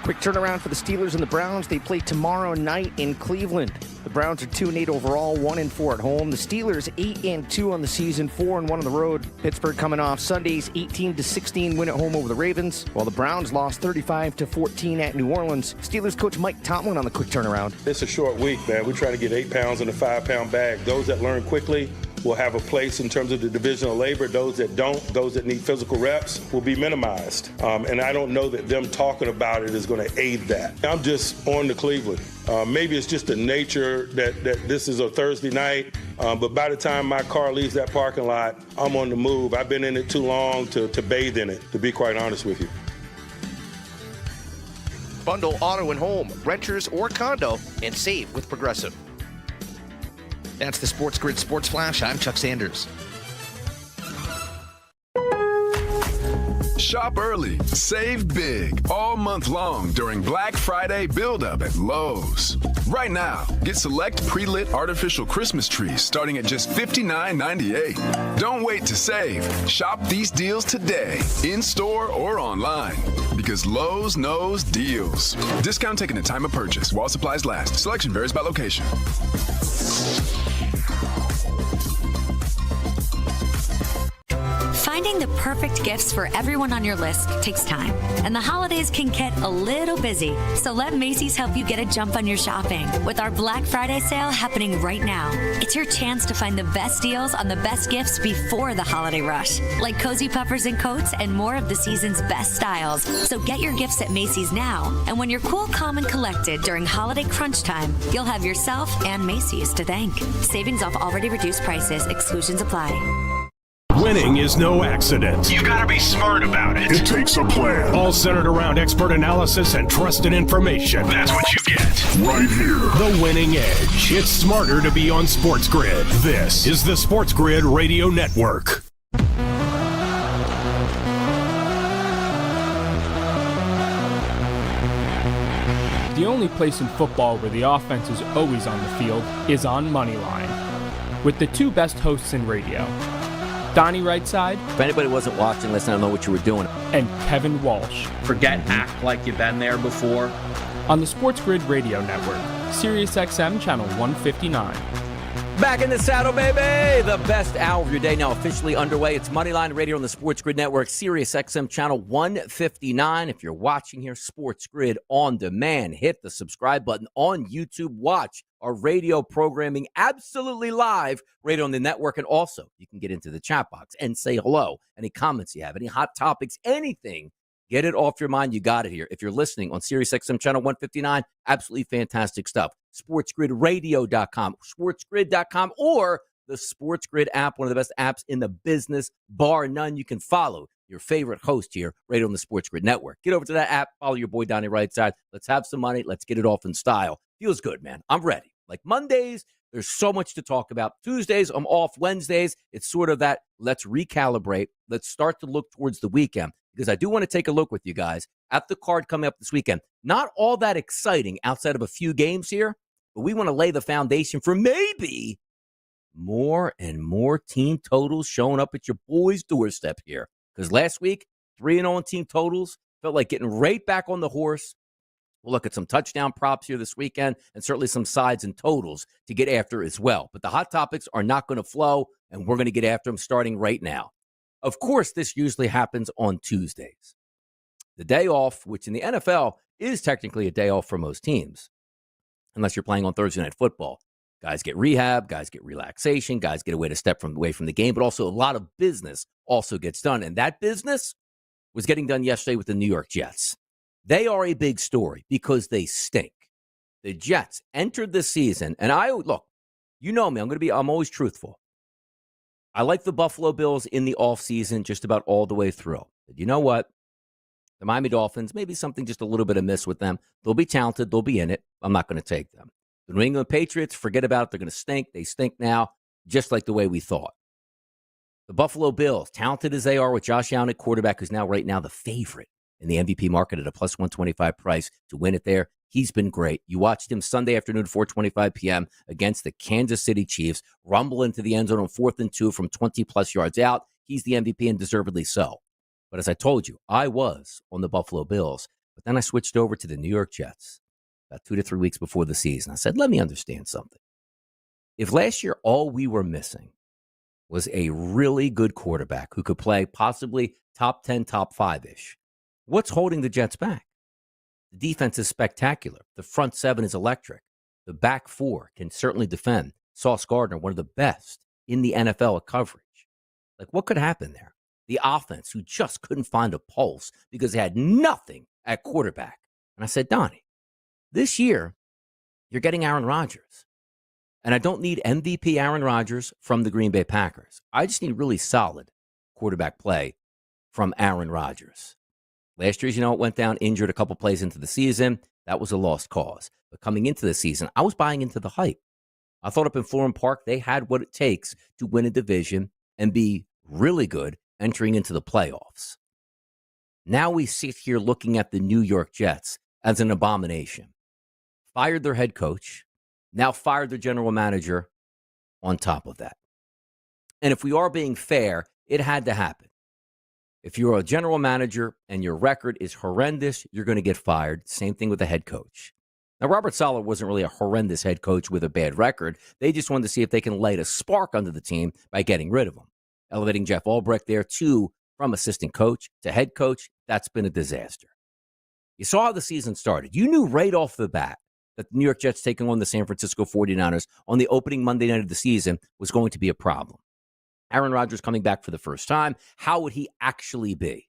Quick turnaround for the Steelers and the Browns. They play tomorrow night in Cleveland. The Browns are 2-8 overall, 1-4 at home. The Steelers 8-2 on the season, 4-1 on the road. Pittsburgh coming off Sunday's 18-16 win at home over the Ravens, while the Browns lost 35-14 at New Orleans. Steelers coach Mike Tomlin on the quick turnaround. It's a short week, man. We try to get 8 pounds in a 5-pound bag. Those that learn quickly will have a place in terms of the division of labor. Those that don't, those that need physical reps, will be minimized. And I don't know that them talking about it is going to aid that. I'm just on to Cleveland. Maybe it's just the nature that this is a Thursday night, but by the time my car leaves that parking lot, I'm on the move. I've been in it too long to bathe in it, to be quite honest with you. Bundle auto and home, renters or condo, and save with Progressive. That's the SportsGrid Sports Flash. I'm Chuck Sanders. Shop early, save big all month long during Black Friday build-up at Lowe's. Right now, get select pre-lit artificial Christmas trees starting at just $59.98. Don't wait to save. Shop these deals today, in-store or online, because Lowe's knows deals. Discount taken at time of purchase while supplies last. Selection varies by location. Finding the perfect gifts for everyone on your list takes time, and the holidays can get a little busy. So let Macy's help you get a jump on your shopping with our Black Friday sale happening right now. It's your chance to find the best deals on the best gifts before the holiday rush, like cozy puffers and coats and more of the season's best styles. So get your gifts at Macy's now, and when you're cool, calm, and collected during holiday crunch time, you'll have yourself and Macy's to thank. Savings off already reduced prices. Exclusions apply. Winning is no accident. You've got to be smart about it. It takes a plan. All centered around expert analysis and trusted information. That's what you get. Right here. The winning edge. It's smarter to be on SportsGrid. This is the SportsGrid Radio Network. The only place in football where the offense is always on the field is on Moneyline. With the two best hosts in radio, Donnie Rightside. If anybody wasn't watching, listen, I don't know what you were doing. And Kevin Walsh. Forget act like you've been there before. On the SportsGrid Radio Network, SiriusXM Channel 159. Back in the saddle, baby! The best hour of your day now officially underway. It's Moneyline Radio on the SportsGrid Network, SiriusXM Channel 159. If you're watching here, SportsGrid On Demand, hit the subscribe button on YouTube. Watch our radio programming absolutely live right on the network. And also, you can get into the chat box and say hello. Any comments you have, any hot topics, anything. Get it off your mind. You got it here. If you're listening on SiriusXM Channel 159, absolutely fantastic stuff. SportsGridRadio.com, SportsGrid.com, or the SportsGrid app, one of the best apps in the business, bar none. You can follow your favorite host here right on the SportsGrid Network. Get over to that app. Follow your boy Donnie Rightside. Let's have some money. Let's get it off in style. Feels good, man. I'm ready. Like Mondays, there's so much to talk about. Tuesdays, I'm off. Wednesdays, it's sort of that let's recalibrate. Let's start to look towards the weekend, because I do want to take a look with you guys at the card coming up this weekend. Not all that exciting outside of a few games here, but we want to lay the foundation for maybe more and more team totals showing up at your boys' doorstep here. Because last week, 3-0 team totals, felt like getting right back on the horse. We'll look at some touchdown props here this weekend and certainly some sides and totals to get after as well. But the hot topics are not going to flow, and we're going to get after them starting right now. Of course, this usually happens on Tuesdays. The day off, which in the NFL is technically a day off for most teams, unless you're playing on Thursday Night Football. Guys get rehab, guys get relaxation, guys get away to step away from the game, but also a lot of business also gets done. And that business was getting done yesterday with the New York Jets. They are a big story because they stink. The Jets entered the season, and look, you know me, I'm always truthful. I like the Buffalo Bills in the offseason just about all the way through. But you know what? The Miami Dolphins, maybe something just a little bit amiss with them. They'll be talented. They'll be in it. I'm not going to take them. The New England Patriots, forget about it. They're going to stink. They stink now, just like the way we thought. The Buffalo Bills, talented as they are with Josh Allen at quarterback, who's now right now the favorite in the MVP market at a plus 125 price to win it there. He's been great. You watched him Sunday afternoon, 4:25 p.m. against the Kansas City Chiefs, rumble into the end zone on 4th and 2 from 20-plus yards out. He's the MVP, and deservedly so. But as I told you, I was on the Buffalo Bills. But then I switched over to the New York Jets about 2 to 3 weeks before the season. I said, let me understand something. If last year all we were missing was a really good quarterback who could play possibly top 10, top 5-ish, what's holding the Jets back? The defense is spectacular. The front seven is electric. The back four can certainly defend. Sauce Gardner, one of the best in the NFL at coverage. Like, what could happen there? The offense, who just couldn't find a pulse because they had nothing at quarterback. And I said, Donnie, this year, you're getting Aaron Rodgers. And I don't need MVP Aaron Rodgers from the Green Bay Packers. I just need really solid quarterback play from Aaron Rodgers. Last year, it went down injured a couple plays into the season. That was a lost cause. But coming into the season, I was buying into the hype. I thought up in Florham Park, they had what it takes to win a division and be really good entering into the playoffs. Now we sit here looking at the New York Jets as an abomination. Fired their head coach, now fired their general manager on top of that. And if we are being fair, it had to happen. If you're a general manager and your record is horrendous, you're going to get fired. Same thing with the head coach. Now, Robert Saleh wasn't really a horrendous head coach with a bad record. They just wanted to see if they can light a spark under the team by getting rid of him. Elevating Jeff Albrecht there, too, from assistant coach to head coach, that's been a disaster. You saw how the season started. You knew right off the bat that the New York Jets taking on the San Francisco 49ers on the opening Monday night of the season was going to be a problem. Aaron Rodgers coming back for the first time. How would he actually be?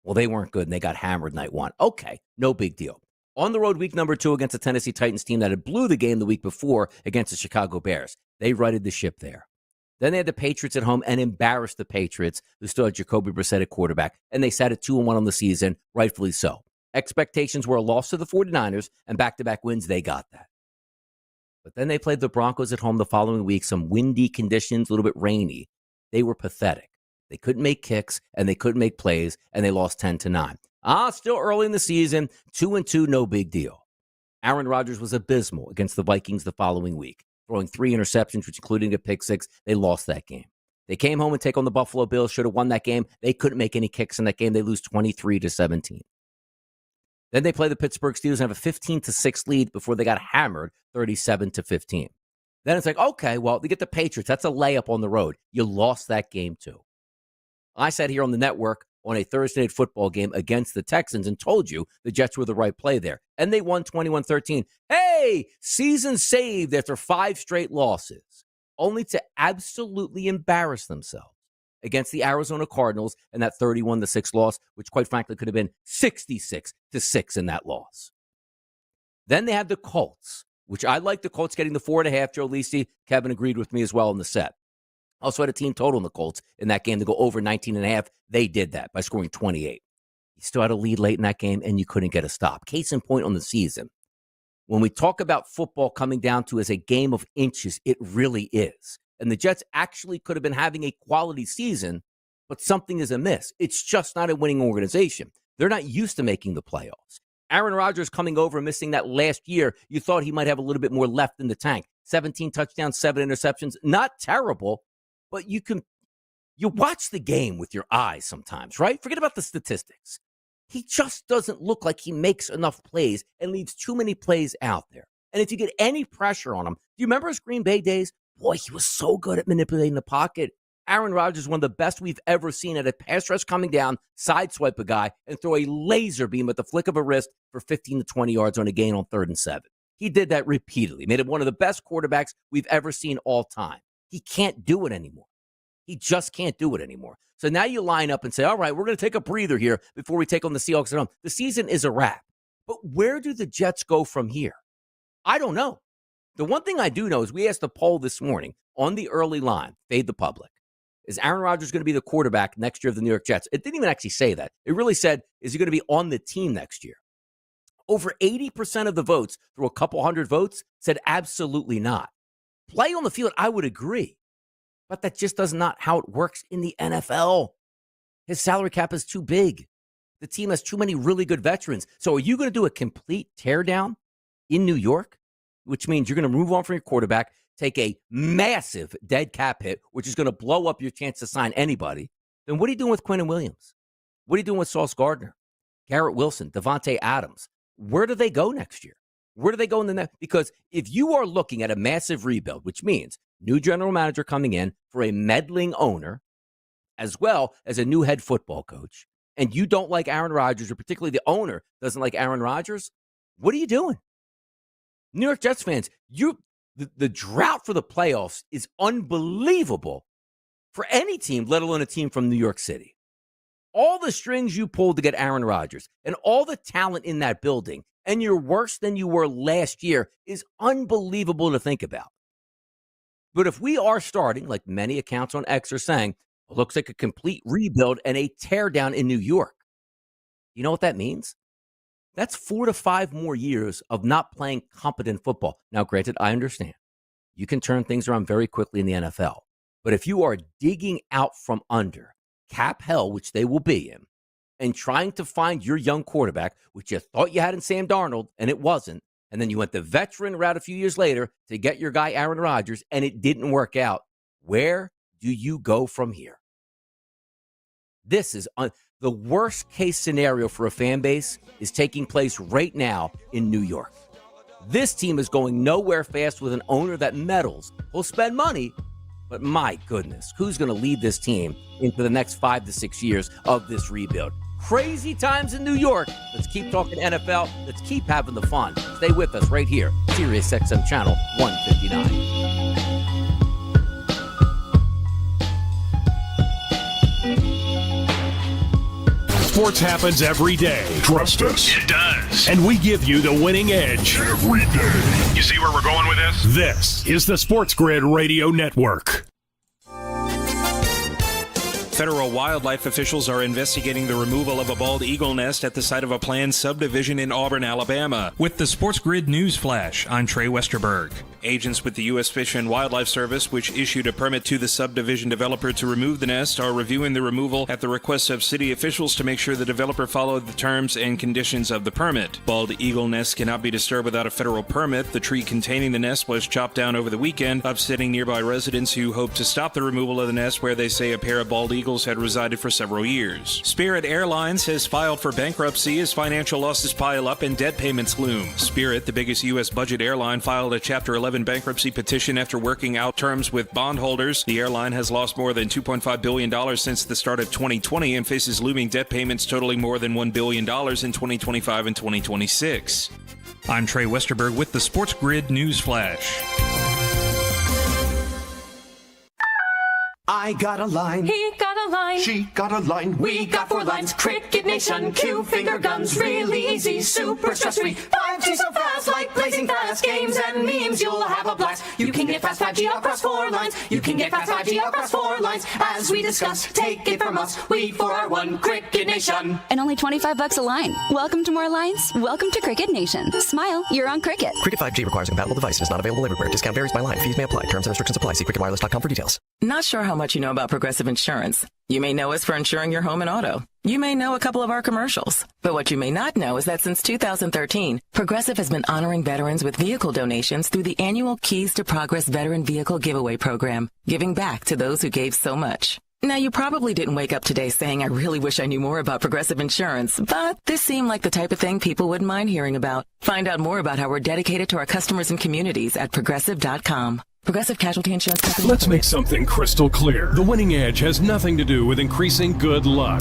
Well, they weren't good, and they got hammered night one. Okay, no big deal. On the road, week number 2 against the Tennessee Titans team that had blew the game the week before against the Chicago Bears. They righted the ship there. Then they had the Patriots at home and embarrassed the Patriots, who still had Jacoby Brissett at quarterback, and they sat at 2-1 on the season, rightfully so. Expectations were a loss to the 49ers, and back-to-back wins, they got that. But then they played the Broncos at home the following week, some windy conditions, a little bit rainy. They were pathetic. They couldn't make kicks, and they couldn't make plays, and they lost 10-9. Still early in the season, 2-2, no big deal. Aaron Rodgers was abysmal against the Vikings the following week, throwing 3 interceptions, which including a pick 6. They lost that game. They came home and take on the Buffalo Bills, should have won that game. They couldn't make any kicks in that game. They lose 23-17. Then they play the Pittsburgh Steelers and have a 15-6 lead before they got hammered 37-15. Then it's like, okay, well, they get the Patriots. That's a layup on the road. You lost that game too. I sat here on the network on a Thursday night football game against the Texans and told you the Jets were the right play there. And they won 21-13. Hey, season saved after 5 straight losses, only to absolutely embarrass themselves against the Arizona Cardinals and that 31-6 loss, which quite frankly could have been 66-6 in that loss. Then they had the Colts, which I like the Colts getting the 4.5. Joe Lisi, Kevin agreed with me as well in the set. Also had a team total in the Colts in that game to go over 19.5. They did that by scoring 28. You still had a lead late in that game, and you couldn't get a stop. Case in point on the season. When we talk about football coming down to as a game of inches, it really is. And the Jets actually could have been having a quality season, but something is amiss. It's just not a winning organization. They're not used to making the playoffs. Aaron Rodgers coming over and missing that last year, you thought he might have a little bit more left in the tank. 17 touchdowns, 7 interceptions. Not terrible, but you watch the game with your eyes sometimes, right? Forget about the statistics. He just doesn't look like he makes enough plays and leaves too many plays out there. And if you get any pressure on him, do you remember his Green Bay days? Boy, he was so good at manipulating the pocket. Aaron Rodgers is one of the best we've ever seen at a pass rush coming down, sideswipe a guy, and throw a laser beam at the flick of a wrist for 15 to 20 yards on a gain on 3rd and 7. He did that repeatedly, made him one of the best quarterbacks we've ever seen all time. He can't do it anymore. He just can't do it anymore. So now you line up and say, all right, we're going to take a breather here before we take on the Seahawks at home. The season is a wrap. But where do the Jets go from here? I don't know. The one thing I do know is we asked a poll this morning on the early line, Fade the Public. Is Aaron Rodgers going to be the quarterback next year of the New York Jets? It didn't even actually say that. It really said, is he going to be on the team next year? Over 80% of the votes, through a couple hundred votes, said absolutely not. Play on the field, I would agree. But that just does not how it works in the NFL. His salary cap is too big. The team has too many really good veterans. So are you going to do a complete teardown in New York? Which means you're going to move on from your quarterback, take a massive dead cap hit, which is going to blow up your chance to sign anybody. Then what are you doing with Quentin Williams? What are you doing with Sauce Gardner? Garrett Wilson, Devontae Adams. Where do they go next year? Where do they go in the next? Because if you are looking at a massive rebuild, which means new general manager coming in for a meddling owner, as well as a new head football coach, and you don't like Aaron Rodgers, or particularly the owner doesn't like Aaron Rodgers, what are you doing? New York Jets fans, the drought for the playoffs is unbelievable for any team, let alone a team from New York City. All the strings you pulled to get Aaron Rodgers and all the talent in that building, and you're worse than you were last year, is unbelievable to think about. But if we are starting, like many accounts on X are saying, it looks like a complete rebuild and a teardown in New York, you know what that means? That's 4 to 5 more years of not playing competent football. Now, granted, I understand. You can turn things around very quickly in the NFL. But if you are digging out from under cap hell, which they will be in, and trying to find your young quarterback, which you thought you had in Sam Darnold, and it wasn't, and then you went the veteran route a few years later to get your guy Aaron Rodgers, and it didn't work out, where do you go from here? This is the worst case scenario for a fan base is taking place right now in New York. This team is going nowhere fast with an owner that meddles. Will spend money, but my goodness, who's going to lead this team into the next 5 to 6 years of this rebuild? Crazy times in New York. Let's keep talking NFL. Let's keep having the fun. Stay with us right here, Sirius XM Channel 159. Sports happens every day. Trust us. It does. And we give you the winning edge Every day. You see where we're going with this? This is the SportsGrid Radio Network. Federal wildlife officials are investigating the removal of a bald eagle nest at the site of a planned subdivision in Auburn, Alabama. With the SportsGrid News Flash, I'm Trey Westerberg. Agents with the U.S. Fish and Wildlife Service, which issued a permit to the subdivision developer to remove the nest, are reviewing the removal at the request of city officials to make sure the developer followed the terms and conditions of the permit. Bald eagle nests cannot be disturbed without a federal permit. The tree containing the nest was chopped down over the weekend, upsetting nearby residents who hope to stop the removal of the nest, where they say a pair of bald eagles had resided for several years. Spirit Airlines has filed for bankruptcy as financial losses pile up and debt payments loom. Spirit, the biggest U.S. budget airline, filed a Chapter 11 bankruptcy petition after working out terms with bondholders. The airline has lost more than $2.5 billion since the start of 2020 and faces looming debt payments totaling more than $1 billion in 2025 and 2026. I'm Trey Westerberg with the SportsGrid News Flash. I got a line. He got a line. She got a line. We got 4 lines. Cricket Nation, Q finger guns, really easy, super stress-free. 5G so fast, like blazing fast. Games and memes, you'll have a blast. You can get fast 5G across 4 lines. You can get fast 5G across 4 lines. As we discuss, take it from us. We 4R1 Cricket Nation. And only $25 a line. Welcome to more lines. Welcome to Cricket Nation. Smile, you're on Cricket. Cricket 5G requires a compatible device and is not available everywhere. Discount varies by line. Fees may apply. Terms and restrictions apply. See cricketwireless.com for details. Not sure how much you know about Progressive Insurance. You may know us for insuring your home and auto. You may know a couple of our commercials. But what you may not know is that since 2013, Progressive has been honoring veterans with vehicle donations through the annual Keys to Progress Veteran Vehicle Giveaway Program, giving back to those who gave so much. Now, you probably didn't wake up today saying, I really wish I knew more about Progressive Insurance, but this seemed like the type of thing people wouldn't mind hearing about. Find out more about how we're dedicated to our customers and communities at Progressive.com. Progressive Casualty Insurance Company. Let's make something crystal clear. The winning edge has nothing to do with increasing good luck.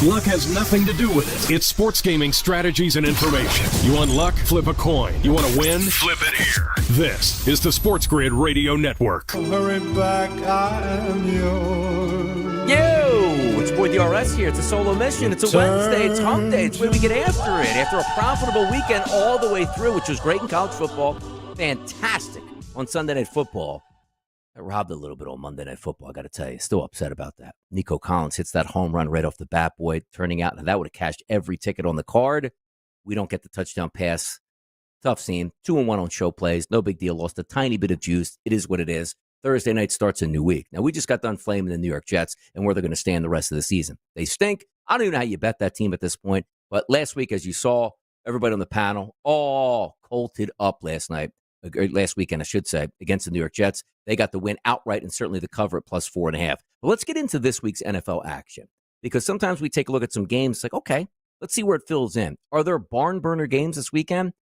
Luck has nothing to do with it. It's sports gaming strategies and information. You want luck? Flip a coin. You want to win? Flip it here. This is the SportsGrid Radio Network. Hurry back, I'm yours. Yo! It's Boy DRS here. It's a solo mission. It's a Wednesday. It's hump day. It's where we get after it. After a profitable weekend all the way through, which was great in college football. Fantastic on Sunday Night Football. I robbed a little bit on Monday Night Football, I got to tell you. Still upset about that. Nico Collins hits that home run right off the bat, boy, turning out that would have cashed every ticket on the card. We don't get the touchdown pass. Tough scene. 2-1 on show plays. No big deal. Lost a tiny bit of juice. It is what it is. Thursday night starts a new week. Now, we just got done flaming the New York Jets and where they're going to stand the rest of the season. They stink. I don't even know how you bet that team at this point. But last week, as you saw, everybody on the panel all colted up last weekend, I should say, against the New York Jets. They got the win outright and certainly the cover at plus 4.5. But let's get into this week's NFL action, because sometimes we take a look at some games. It's like, okay, Let's see where it fills in. Are there barn burner games this weekend?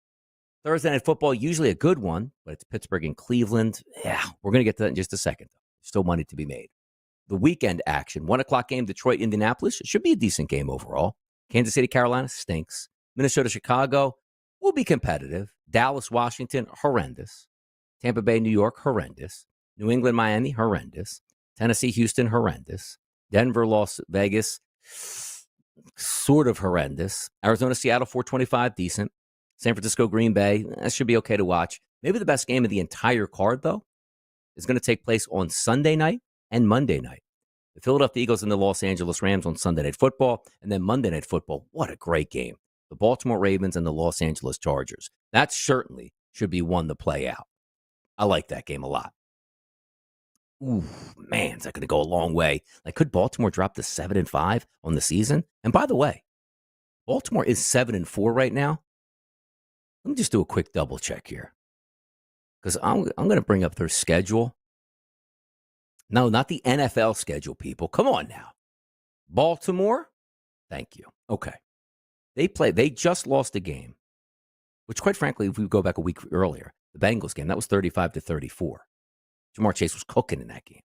Thursday Night Football, usually a good one, but it's Pittsburgh and Cleveland. Yeah, we're going to get to that in just a second. Still money to be made. The weekend action, 1 o'clock game, Detroit, Indianapolis. It should be a decent game overall. Kansas City, Carolina, stinks. Minnesota, Chicago will be competitive. Dallas, Washington, horrendous. Tampa Bay, New York, horrendous. New England, Miami, horrendous. Tennessee, Houston, horrendous. Denver, Las Vegas, sort of horrendous. Arizona, Seattle, 425, decent. San Francisco, Green Bay, that should be okay to watch. Maybe the best game of the entire card, though, is going to take place on Sunday night and Monday night. The Philadelphia Eagles and the Los Angeles Rams on Sunday Night Football, and then Monday Night Football. What a great game. The Baltimore Ravens and the Los Angeles Chargers. That certainly should be one to play out. I like that game a lot. Ooh, man, is that going to go a long way? Like, could Baltimore drop to 7-5 on the season? And by the way, Baltimore is 7-4 right now. Let me just do a quick double check here, because I'm going to bring up their schedule. No, not the NFL schedule, people. Come on now. Baltimore? Thank you. Okay. They just lost a game, which, quite frankly, if we go back a week earlier, the Bengals game, that was 35-34. Jamar Chase was cooking in that game.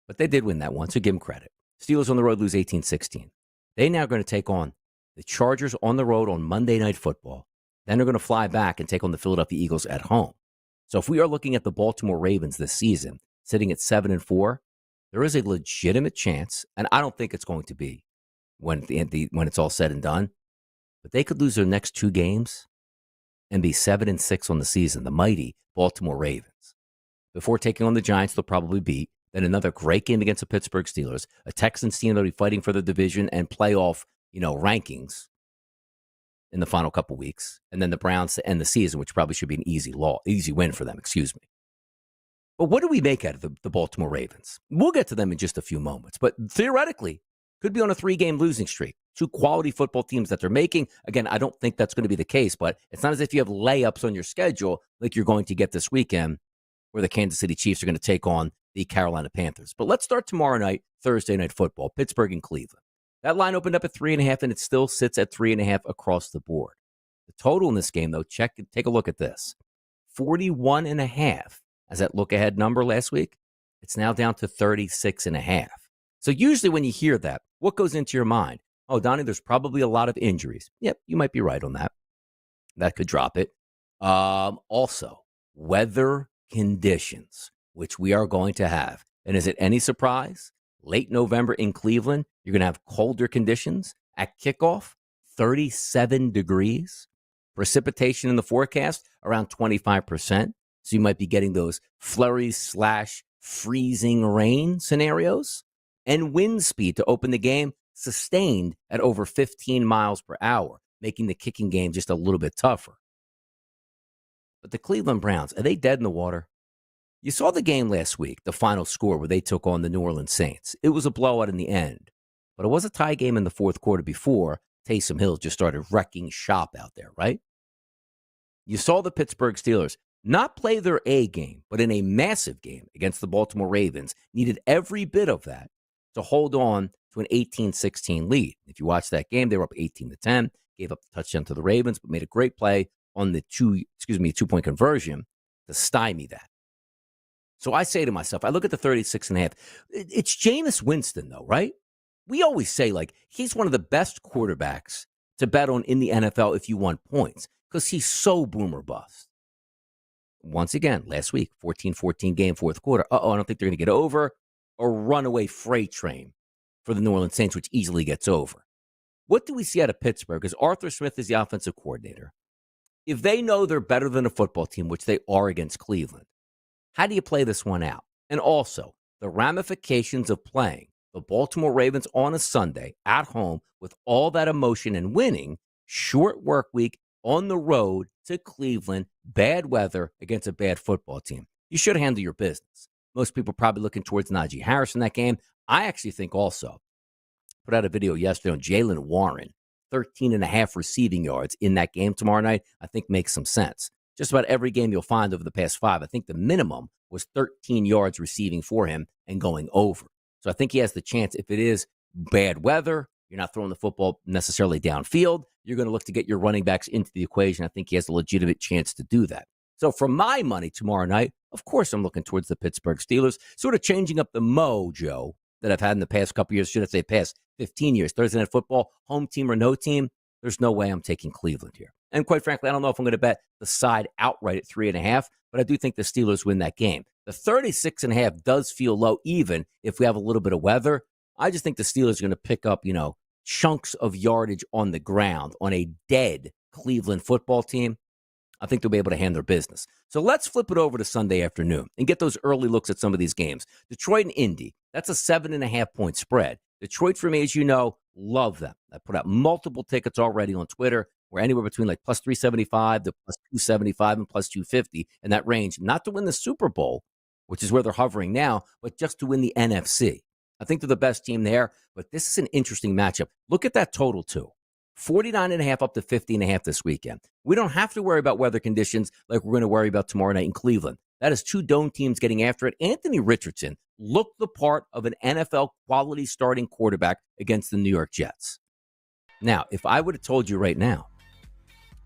But they did win that one, so give them credit. Steelers on the road lose 18-16. They now are going to take on the Chargers on the road on Monday Night Football. Then they're going to fly back and take on the Philadelphia Eagles at home. So if we are looking at the Baltimore Ravens this season, sitting at 7-4, there is a legitimate chance, and I don't think it's going to be when it's all said and done, but they could lose their next 2 games and be 7-6 on the season, the mighty Baltimore Ravens. Before taking on the Giants, they'll probably beat. Then another great game against the Pittsburgh Steelers, a Texans team that'll be fighting for the division and playoff, rankings in the final couple weeks. And then the Browns to end the season, which probably should be an easy win for them, excuse me. But what do we make out of the Baltimore Ravens? We'll get to them in just a few moments. But theoretically, could be on a 3-game losing streak. 2 quality football teams that they're making. Again, I don't think that's going to be the case, but it's not as if you have layups on your schedule like you're going to get this weekend, where the Kansas City Chiefs are going to take on the Carolina Panthers. But let's start tomorrow night, Thursday Night Football, Pittsburgh and Cleveland. That line opened up at 3.5, and it still sits at 3.5 across the board. The total in this game, though, take a look at this. 41.5 as that look-ahead number last week. It's now down to 36.5. So usually when you hear that, what goes into your mind? Oh, Donnie, there's probably a lot of injuries. Yep, you might be right on that. That could drop it. Also, weather conditions, which we are going to have. And is it any surprise? Late November in Cleveland, you're going to have colder conditions. At kickoff, 37 degrees. Precipitation in the forecast, around 25%. So you might be getting those flurries / freezing rain scenarios. And wind speed to open the game sustained at over 15 miles per hour, making the kicking game just a little bit tougher. But the Cleveland Browns, are they dead in the water? You saw the game last week, the final score where they took on the New Orleans Saints. It was a blowout in the end, but it was a tie game in the fourth quarter before Taysom Hill just started wrecking shop out there, right? You saw the Pittsburgh Steelers not play their A game, but in a massive game against the Baltimore Ravens, needed every bit of that to hold on to an 18-16 lead. If you watch that game, they were up 18-10, gave up the touchdown to the Ravens, but made a great play on the 2-point conversion to stymie that. So I say to myself, I look at the 36.5. It's Jameis Winston, though, right? We always say, he's one of the best quarterbacks to bet on in the NFL if you want points, because he's so boomer bust. Once again, last week, 14-14 game, fourth quarter. I don't think they're going to get over a runaway freight train for the New Orleans Saints, which easily gets over. What do we see out of Pittsburgh? Because Arthur Smith is the offensive coordinator. If they know they're better than a football team, which they are against Cleveland, how do you play this one out? And also, the ramifications of playing the Baltimore Ravens on a Sunday at home with all that emotion and winning, short work week on the road to Cleveland, bad weather against a bad football team. You should handle your business. Most people probably looking towards Najee Harris in that game. I actually think also, put out a video yesterday on Jaylen Warren, 13.5 receiving yards in that game tomorrow night, I think makes some sense. Just about every game you'll find over the past 5, I think the minimum was 13 yards receiving for him and going over. So I think he has the chance, if it is bad weather, You're not throwing the football necessarily downfield. You're going to look to get your running backs into the equation. I think he has a legitimate chance to do that. So for my money tomorrow night, of course I'm looking towards the Pittsburgh Steelers, sort of changing up the mojo that I've had in the past couple years, should I say past 15 years. Thursday Night Football, home team or no team, there's no way I'm taking Cleveland here. And quite frankly, I don't know if I'm going to bet the side outright at 3.5, but I do think the Steelers win that game. The 36.5 does feel low, even if we have a little bit of weather. I just think the Steelers are going to pick up, chunks of yardage on the ground on a dead Cleveland football team. I think they'll be able to handle their business. So let's flip it over to Sunday afternoon and get those early looks at some of these games. Detroit and Indy, that's a 7.5-point spread. Detroit, for me, as you know, love them. I put out multiple tickets already on Twitter. We're anywhere between like plus 375 to plus 275 and plus 250 in that range, not to win the Super Bowl, which is where they're hovering now, but just to win the NFC. I think they're the best team there, but this is an interesting matchup. Look at that total, too. 49.5 up to 50.5 this weekend. We don't have to worry about weather conditions like we're going to worry about tomorrow night in Cleveland. That is two dome teams getting after it. Anthony Richardson looked the part of an NFL quality starting quarterback against the New York Jets. Now, if I would have told you right now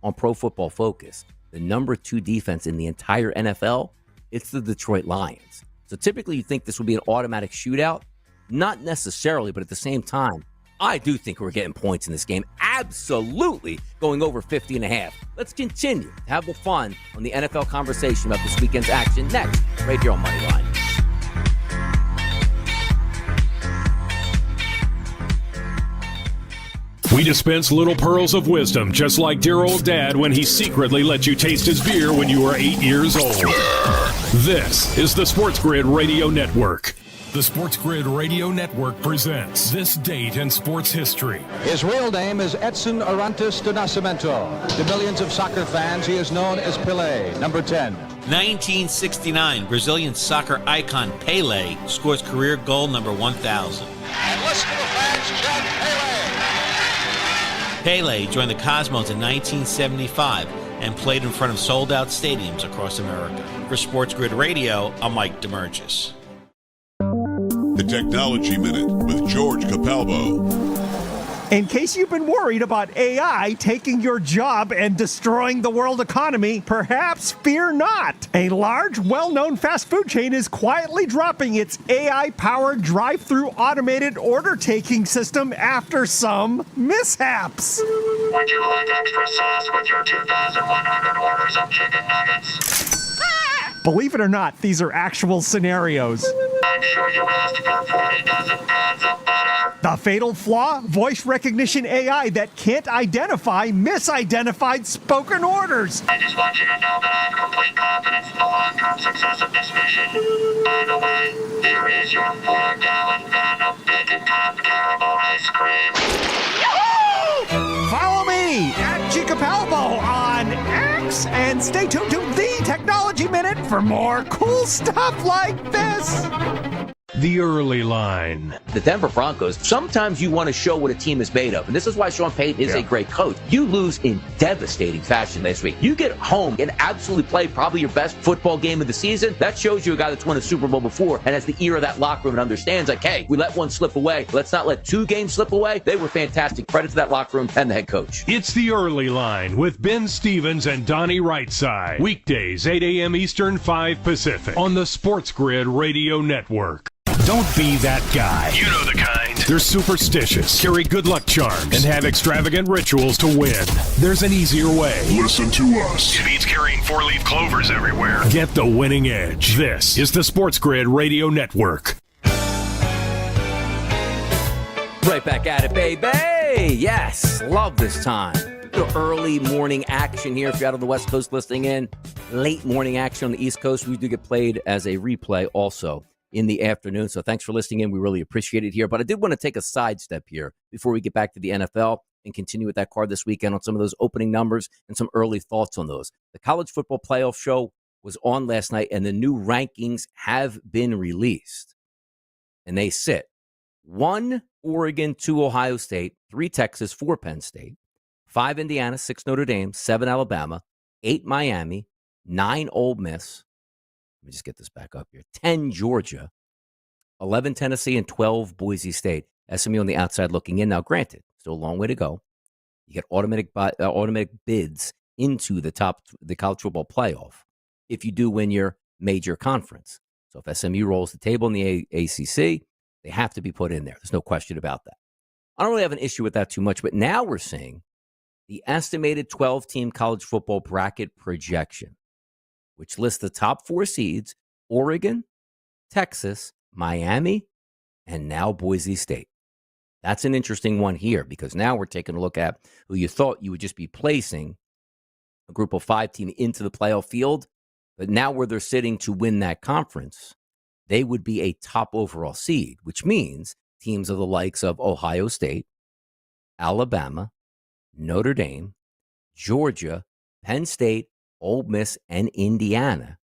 on Pro Football Focus, the number 2 defense in the entire NFL, it's the Detroit Lions. So typically you think this would be an automatic shootout. Not necessarily, but at the same time, I do think we're getting points in this game. Absolutely going over 50.5. Let's continue to have the fun on the NFL conversation about this weekend's action next, right here on Moneyline. We dispense little pearls of wisdom, just like dear old dad when he secretly let you taste his beer when you were 8 years old. This is the SportsGrid Radio Network. The SportsGrid Radio Network presents This Date in Sports History. His real name is Edson Arantes de Nascimento. To millions of soccer fans, he is known as Pelé, number 10. 1969, Brazilian soccer icon Pelé scores career goal number 1,000. And listen to the fans chant Pelé! Pelé joined the Cosmos in 1975 and played in front of sold-out stadiums across America. For SportsGrid Radio, I'm Mike DeMurgis. The Technology Minute with George Capalbo. In case you've been worried about AI taking your job and destroying the world economy, perhaps fear not. A large, well-known fast food chain is quietly dropping its AI-powered drive-through automated order-taking system after some mishaps. Would you like extra sauce with your 2,100 orders of chicken nuggets? Believe it or not, these are actual scenarios. I'm sure you asked for 40 dozen pounds of butter. The fatal flaw? Voice recognition AI that can't identify misidentified spoken orders. I just want you to know that I have complete confidence in the long-term success of this mission. By the way, here is your 4-gallon van of bacon topped caramel ice cream. Yahoo! Follow me at Capalbo on X and stay tuned to The Technology Minute for more cool stuff like this. The early line. The Denver Broncos, sometimes you want to show what a team is made of. And this is why Sean Payton is a great coach. You lose in devastating fashion this week. You get home and absolutely play probably your best football game of the season. That shows you a guy that's won a Super Bowl before and has the ear of that locker room and understands, like, hey, we let one slip away. Let's not let 2 games slip away. They were fantastic. Credit to that locker room and the head coach. It's the early line with Ben Stevens and Donnie Rightside. Weekdays, 8 a.m. Eastern, 5 Pacific on the SportsGrid Radio Network. Don't be that guy. You know the kind. They're superstitious, carry good luck charms, and have extravagant rituals to win. There's an easier way. Listen to us. It means carrying 4-leaf clovers everywhere. Get the winning edge. This is the SportsGrid Radio Network. Right back at it, baby. Yes, love this time. The early morning action here. If you're out on the West Coast listening in, late morning action on the East Coast. We do get played as a replay also in the afternoon. So thanks for listening in. We really appreciate it here. But I did want to take a sidestep here before we get back to the NFL and continue with that card this weekend on some of those opening numbers and some early thoughts on those. The college football playoff show was on last night, and the new rankings have been released. And they sit 1 Oregon, 2 Ohio State, 3 Texas, 4 Penn State, 5 Indiana, 6 Notre Dame, 7 Alabama, 8 Miami, 9 Ole Miss. Let me just get this back up here. 10 Georgia, 11 Tennessee, and 12 Boise State. SMU on the outside looking in. Now, granted, still a long way to go. You get automatic bids into the college football playoff if you do win your major conference. So if SMU rolls the table in the ACC, they have to be put in there. There's no question about that. I don't really have an issue with that too much, but now we're seeing the estimated 12-team college football bracket projection, which lists the top 4 seeds: Oregon, Texas, Miami, and now Boise State. That's an interesting one here because now we're taking a look at who you thought you would just be placing a group of 5 team into the playoff field, but now where they're sitting to win that conference, they would be a top overall seed, which means teams of the likes of Ohio State, Alabama, Notre Dame, Georgia, Penn State, Ole Miss, and Indiana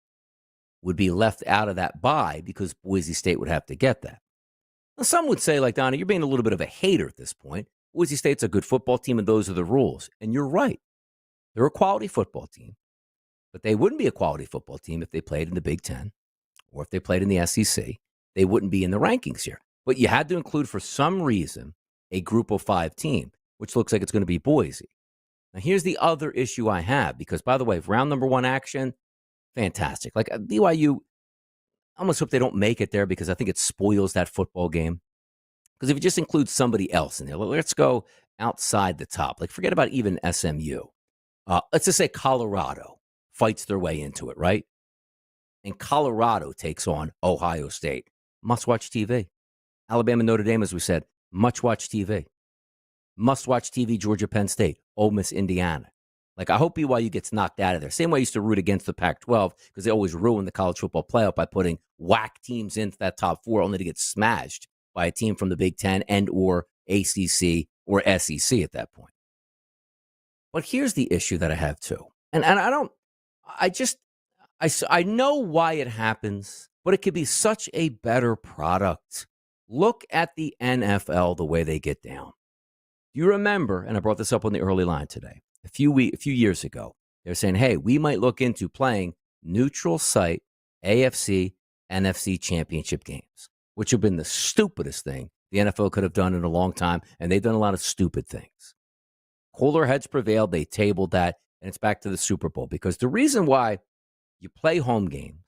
would be left out of that bye because Boise State would have to get that. Now, some would say, like, Donnie, you're being a little bit of a hater at this point. Boise State's a good football team, and those are the rules. And you're right. They're a quality football team, but they wouldn't be a quality football team if they played in the Big Ten or if they played in the SEC. They wouldn't be in the rankings here. But you had to include, for some reason, a group of 5 team, which looks like it's going to be Boise. Now, here's the other issue I have, because, by the way, round number 1 action, fantastic. Like, BYU, I almost hope they don't make it there because I think it spoils that football game. Because if you just include somebody else in there, let's go outside the top. Like, forget about even SMU. Let's just say Colorado fights their way into it, right? And Colorado takes on Ohio State. Must-watch TV. Alabama, Notre Dame, as we said, must-watch TV. Must-watch TV, Georgia, Penn State, Ole Miss, Indiana. Like, I hope BYU gets knocked out of there. Same way I used to root against the Pac-12 because they always ruin the college football playoff by putting whack teams into that top 4 only to get smashed by a team from the Big Ten and or ACC or SEC at that point. But here's the issue that I have too. And I know why it happens, but it could be such a better product. Look at the NFL, the way they get down. You remember, and I brought this up on the early line today, a few years ago, they're saying, hey, we might look into playing neutral site AFC, NFC championship games, which have been the stupidest thing the NFL could have done in a long time, and they've done a lot of stupid things. Cooler heads prevailed. They tabled that, and it's back to the Super Bowl, because the reason why you play home games,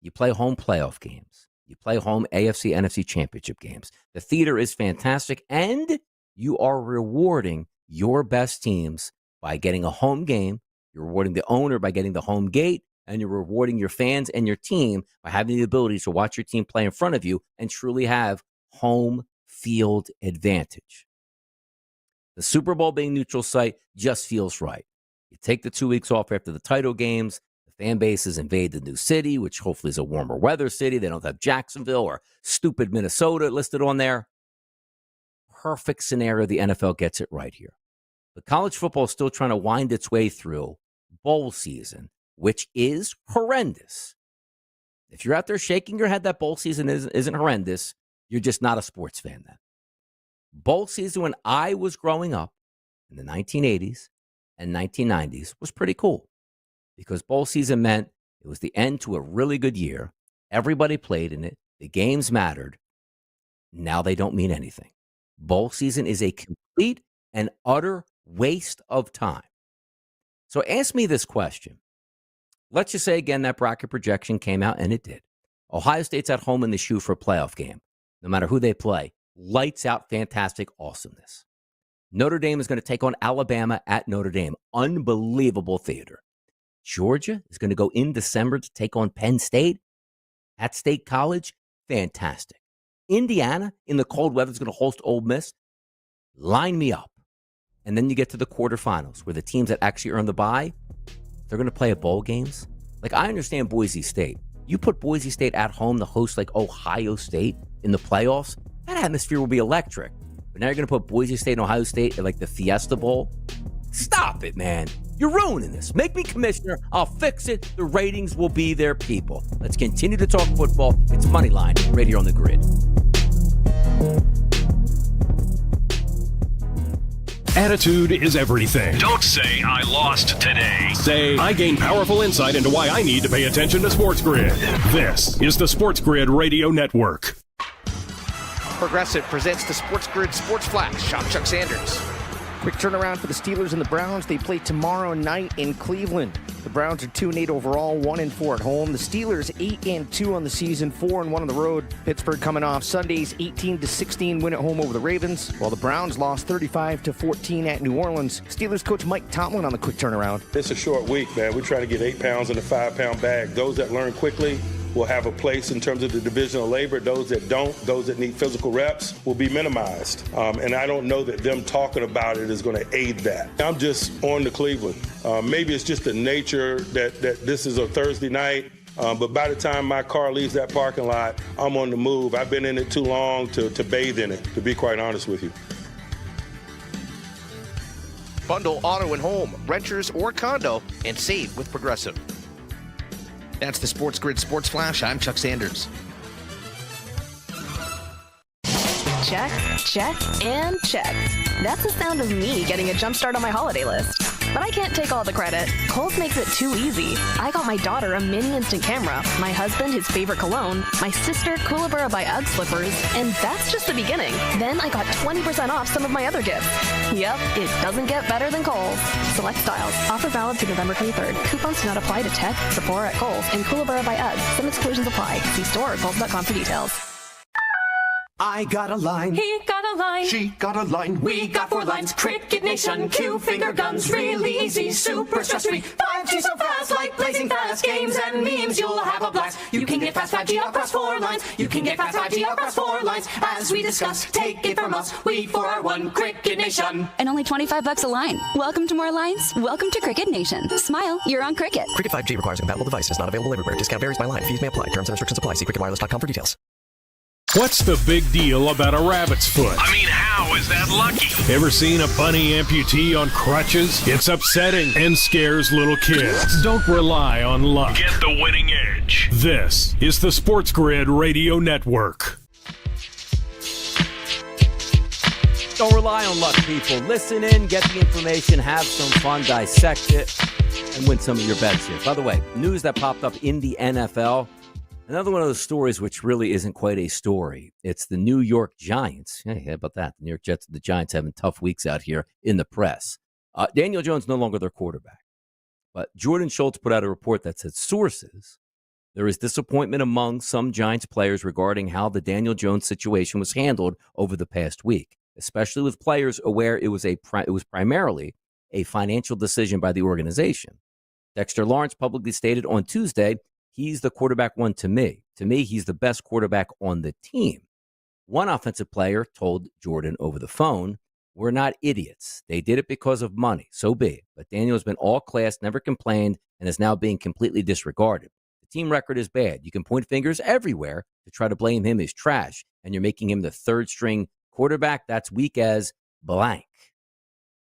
you play home playoff games, you play home AFC, NFC championship games. The theater is fantastic, and you are rewarding your best teams by getting a home game. You're rewarding the owner by getting the home gate, and you're rewarding your fans and your team by having the ability to watch your team play in front of you and truly have home field advantage. The Super Bowl being neutral site just feels right. You take the 2 weeks off after the title games. The fan bases invade the new city, which hopefully is a warmer weather city. They don't have Jacksonville or stupid Minnesota listed on there. Perfect scenario. The NFL gets it right here. But college football is still trying to wind its way through bowl season, which is horrendous. If you're out there shaking your head that bowl season isn't horrendous, you're just not a sports fan then. Bowl season when I was growing up in the 1980s and 1990s was pretty cool, because bowl season meant it was the end to a really good year. Everybody played in it. The games mattered. Now they don't mean anything. Bowl season is a complete and utter waste of time. So ask me this question. Let's just say again that bracket projection came out, and it did. Ohio State's at home in the shoe for a playoff game. No matter who they play, lights out, fantastic awesomeness. Notre Dame is going to take on Alabama at Notre Dame. Unbelievable theater. Georgia is going to go in December to take on Penn State at State College. Fantastic. Indiana in the cold weather is going to host Ole Miss. Line me up. And then you get to the quarterfinals where the teams that actually earn the bye, they're going to play at bowl games. Like, I understand Boise State. You put Boise State at home to host like Ohio State in the playoffs, that atmosphere will be electric. But now you're going to put Boise State and Ohio State at like the Fiesta Bowl. Stop it, man. You're ruining this. Make me commissioner. I'll fix it. The ratings will be there, people. Let's continue to talk football. It's Moneyline right here on the grid. Attitude is everything. Don't say I lost today. Say I gained powerful insight into why I need to pay attention to SportsGrid. This is the SportsGrid Radio Network. Progressive presents the SportsGrid Sports Flash. I'm Chuck Sanders. Quick turnaround for the Steelers and the Browns. They play tomorrow night in Cleveland. The Browns are 2-8 overall, 1-4 at home. The Steelers 8-2 on the season, 4-1 on the road. Pittsburgh coming off Sunday's 18-16 win at home over the Ravens, while the Browns lost 35-14 at New Orleans. Steelers coach Mike Tomlin on the quick turnaround. It's a short week, man. We're trying to get 8 pounds in a 5-pound bag. Those that learn quickly will have a place in terms of the division of labor. Those that don't, those that need physical reps, will be minimized. And I don't know that them talking about it is going to aid that. I'm just on to Cleveland. Maybe it's just the nature that this is a Thursday night. But by the time my car leaves that parking lot, I'm on the move. I've been in it too long to bathe in it, to be quite honest with you. Bundle auto and home, renters or condo, and save with Progressive. That's the SportsGrid Sports Flash. I'm Chuck Sanders. Check, check, and check. That's the sound of me getting a jump start on my holiday list. But I can't take all the credit. Kohl's makes it too easy. I got my daughter a mini instant camera, my husband his favorite cologne, my sister Kookaburra by UGG slippers, and that's just the beginning. Then I got 20% off some of my other gifts. Yep, it doesn't get better than Kohl's. Select styles. Offer valid through November 23rd. Coupons do not apply to Tech, Sephora at Kohl's, and Kookaburra by UGG. Some exclusions apply. See store or Kohl's.com for details. I got a line. He got a line. She got a line. We got 4 lines. Cricket Nation, Q finger guns, really easy, super stress-free. 5G so fast, like blazing fast. Games and memes, you'll have a blast. You can get fast 5G across 4 lines. You can get fast 5G across 4 lines. As we discuss, take it from us. We 4 are 1 Cricket Nation. And only $25 a line. Welcome to more lines. Welcome to Cricket Nation. Smile, you're on Cricket. Cricket 5G requires a compatible device. Not available everywhere. Discount varies by line. Fees may apply. Terms and restrictions apply. See cricketwireless.com for details. What's the big deal about a rabbit's foot? I mean, how is that lucky? Ever seen a bunny amputee on crutches? It's upsetting and scares little kids. Don't rely on luck. Get the winning edge. This is the SportsGrid Radio Network. Don't rely on luck, people. Listen in, get the information, have some fun, dissect it, and win some of your bets here. By the way, news that popped up in the NFL. Another one of those stories which really isn't quite a story. It's the New York Giants. Hey, how about that? The New York Jets and the Giants having tough weeks out here in the press. Daniel Jones no longer their quarterback. But Jordan Schultz put out a report that said sources, there is disappointment among some Giants players regarding how the Daniel Jones situation was handled over the past week, especially with players aware it was primarily a financial decision by the organization. Dexter Lawrence publicly stated on Tuesday, he's the quarterback one to me. To me, he's the best quarterback on the team. One offensive player told Jordan over the phone, we're not idiots. They did it because of money. So be it. But Daniel has been all class, never complained, and is now being completely disregarded. The team record is bad. You can point fingers everywhere to try to blame him as trash, and you're making him the third string quarterback. That's weak as blank.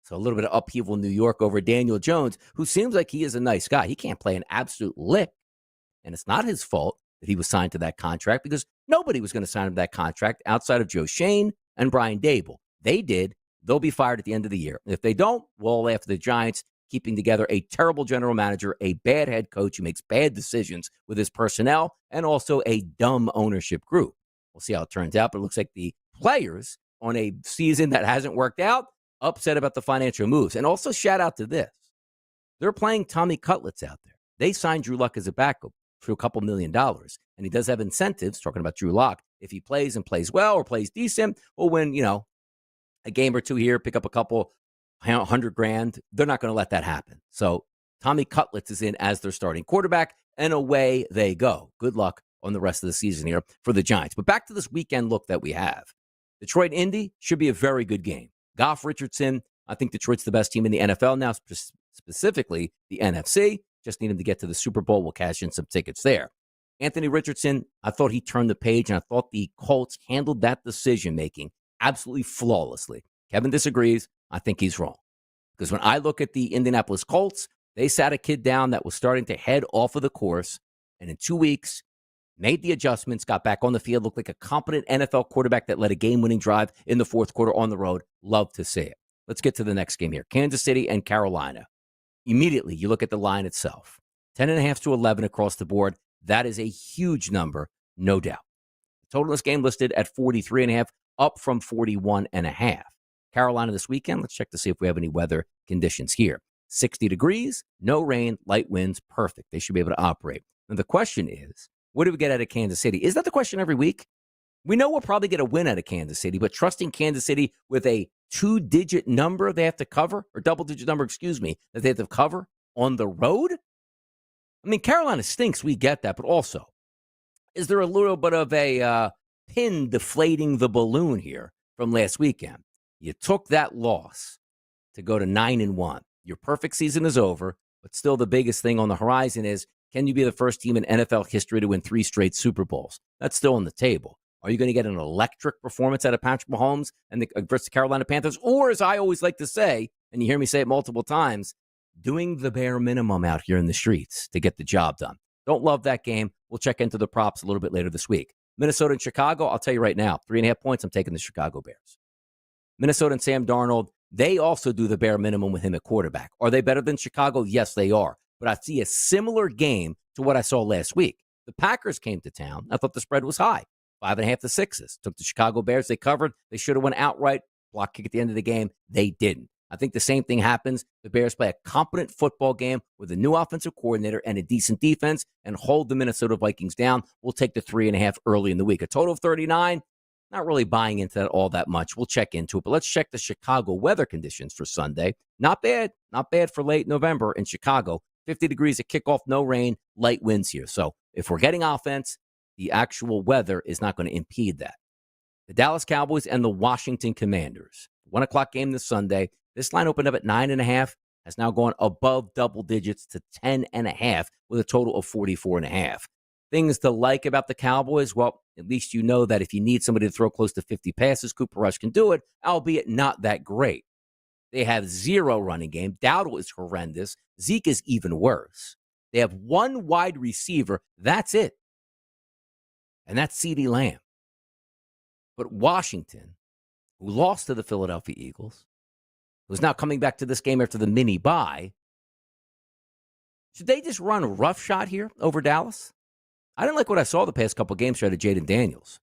So a little bit of upheaval in New York over Daniel Jones, who seems like he is a nice guy. He can't play an absolute lick. And it's not his fault that he was signed to that contract because nobody was going to sign him to that contract outside of Joe Shane and Brian Dable. They did. They'll be fired at the end of the year. If they don't, we'll after the Giants keeping together a terrible general manager, a bad head coach who makes bad decisions with his personnel, and also a dumb ownership group. We'll see how it turns out, but it looks like the players on a season that hasn't worked out, upset about the financial moves. And also shout out to this. They're playing Tommy Cutlets out there. They signed Drew Luck as a backup for a couple $1 million. And he does have incentives, talking about Drew Lock. If he plays and plays well or plays decent, we'll win, a game or two here, pick up a couple $100,000. They're not going to let that happen. So Tommy Cutlets is in as their starting quarterback, and away they go. Good luck on the rest of the season here for the Giants. But back to this weekend look that we have. Detroit Indy should be a very good game. Goff, Richardson, I think Detroit's the best team in the NFL now, specifically the NFC. Just need him to get to the Super Bowl. We'll cash in some tickets there. Anthony Richardson, I thought he turned the page, and I thought the Colts handled that decision-making absolutely flawlessly. Kevin disagrees. I think he's wrong. Because when I look at the Indianapolis Colts, they sat a kid down that was starting to head off of the course, and in 2 weeks, made the adjustments, got back on the field, looked like a competent NFL quarterback that led a game-winning drive in the fourth quarter on the road. Love to see it. Let's get to the next game here. Kansas City and Carolina. Immediately, you look at the line itself. 10.5 to 11 across the board. That is a huge number, no doubt. Total in this game listed at 43.5, up from 41.5. Carolina this weekend, let's check to see if we have any weather conditions here. 60 degrees, no rain, light winds, perfect. They should be able to operate. And the question is, what do we get out of Kansas City? Is that the question every week? We know we'll probably get a win out of Kansas City, but trusting Kansas City with a two-digit number they have to cover, or double-digit number, that they have to cover on the road? I mean, Carolina stinks. We get that. But also, is there a little bit of a pin deflating the balloon here from last weekend? You took that loss to go to 9-1. Your perfect season is over, but still the biggest thing on the horizon is, can you be the first team in NFL history to win 3 straight Super Bowls? That's still on the table. Are you going to get an electric performance out of Patrick Mahomes and versus the Carolina Panthers? Or, as I always like to say, and you hear me say it multiple times, doing the bare minimum out here in the streets to get the job done. Don't love that game. We'll check into the props a little bit later this week. Minnesota and Chicago, I'll tell you right now, 3.5 points, I'm taking the Chicago Bears. Minnesota and Sam Darnold, they also do the bare minimum with him at quarterback. Are they better than Chicago? Yes, they are. But I see a similar game to what I saw last week. The Packers came to town. I thought the spread was high. 5.5 to 6s. Took the Chicago Bears. They covered. They should have went outright. Block kick at the end of the game. They didn't. I think the same thing happens. The Bears play a competent football game with a new offensive coordinator and a decent defense and hold the Minnesota Vikings down. We'll take the 3.5 early in the week. A total of 39. Not really buying into that all that much. We'll check into it. But let's check the Chicago weather conditions for Sunday. Not bad. Not bad for late November in Chicago. 50 degrees at kickoff, no rain, light winds here. So if we're getting offense, the actual weather is not going to impede that. The Dallas Cowboys and the Washington Commanders. 1 o'clock game this Sunday. This line opened up at 9.5, has now gone above double digits to 10.5 with a total of 44.5. Things to like about the Cowboys, well, at least you know that if you need somebody to throw close to 50 passes, Cooper Rush can do it, albeit not that great. They have 0 running game. Dowdle is horrendous. Zeke is even worse. They have 1 wide receiver. That's it. And that's CeeDee Lamb. But Washington, who lost to the Philadelphia Eagles, who's now coming back to this game after the mini bye, should they just run a rough shot here over Dallas? I didn't like what I saw the past couple games out of Jaden Daniels.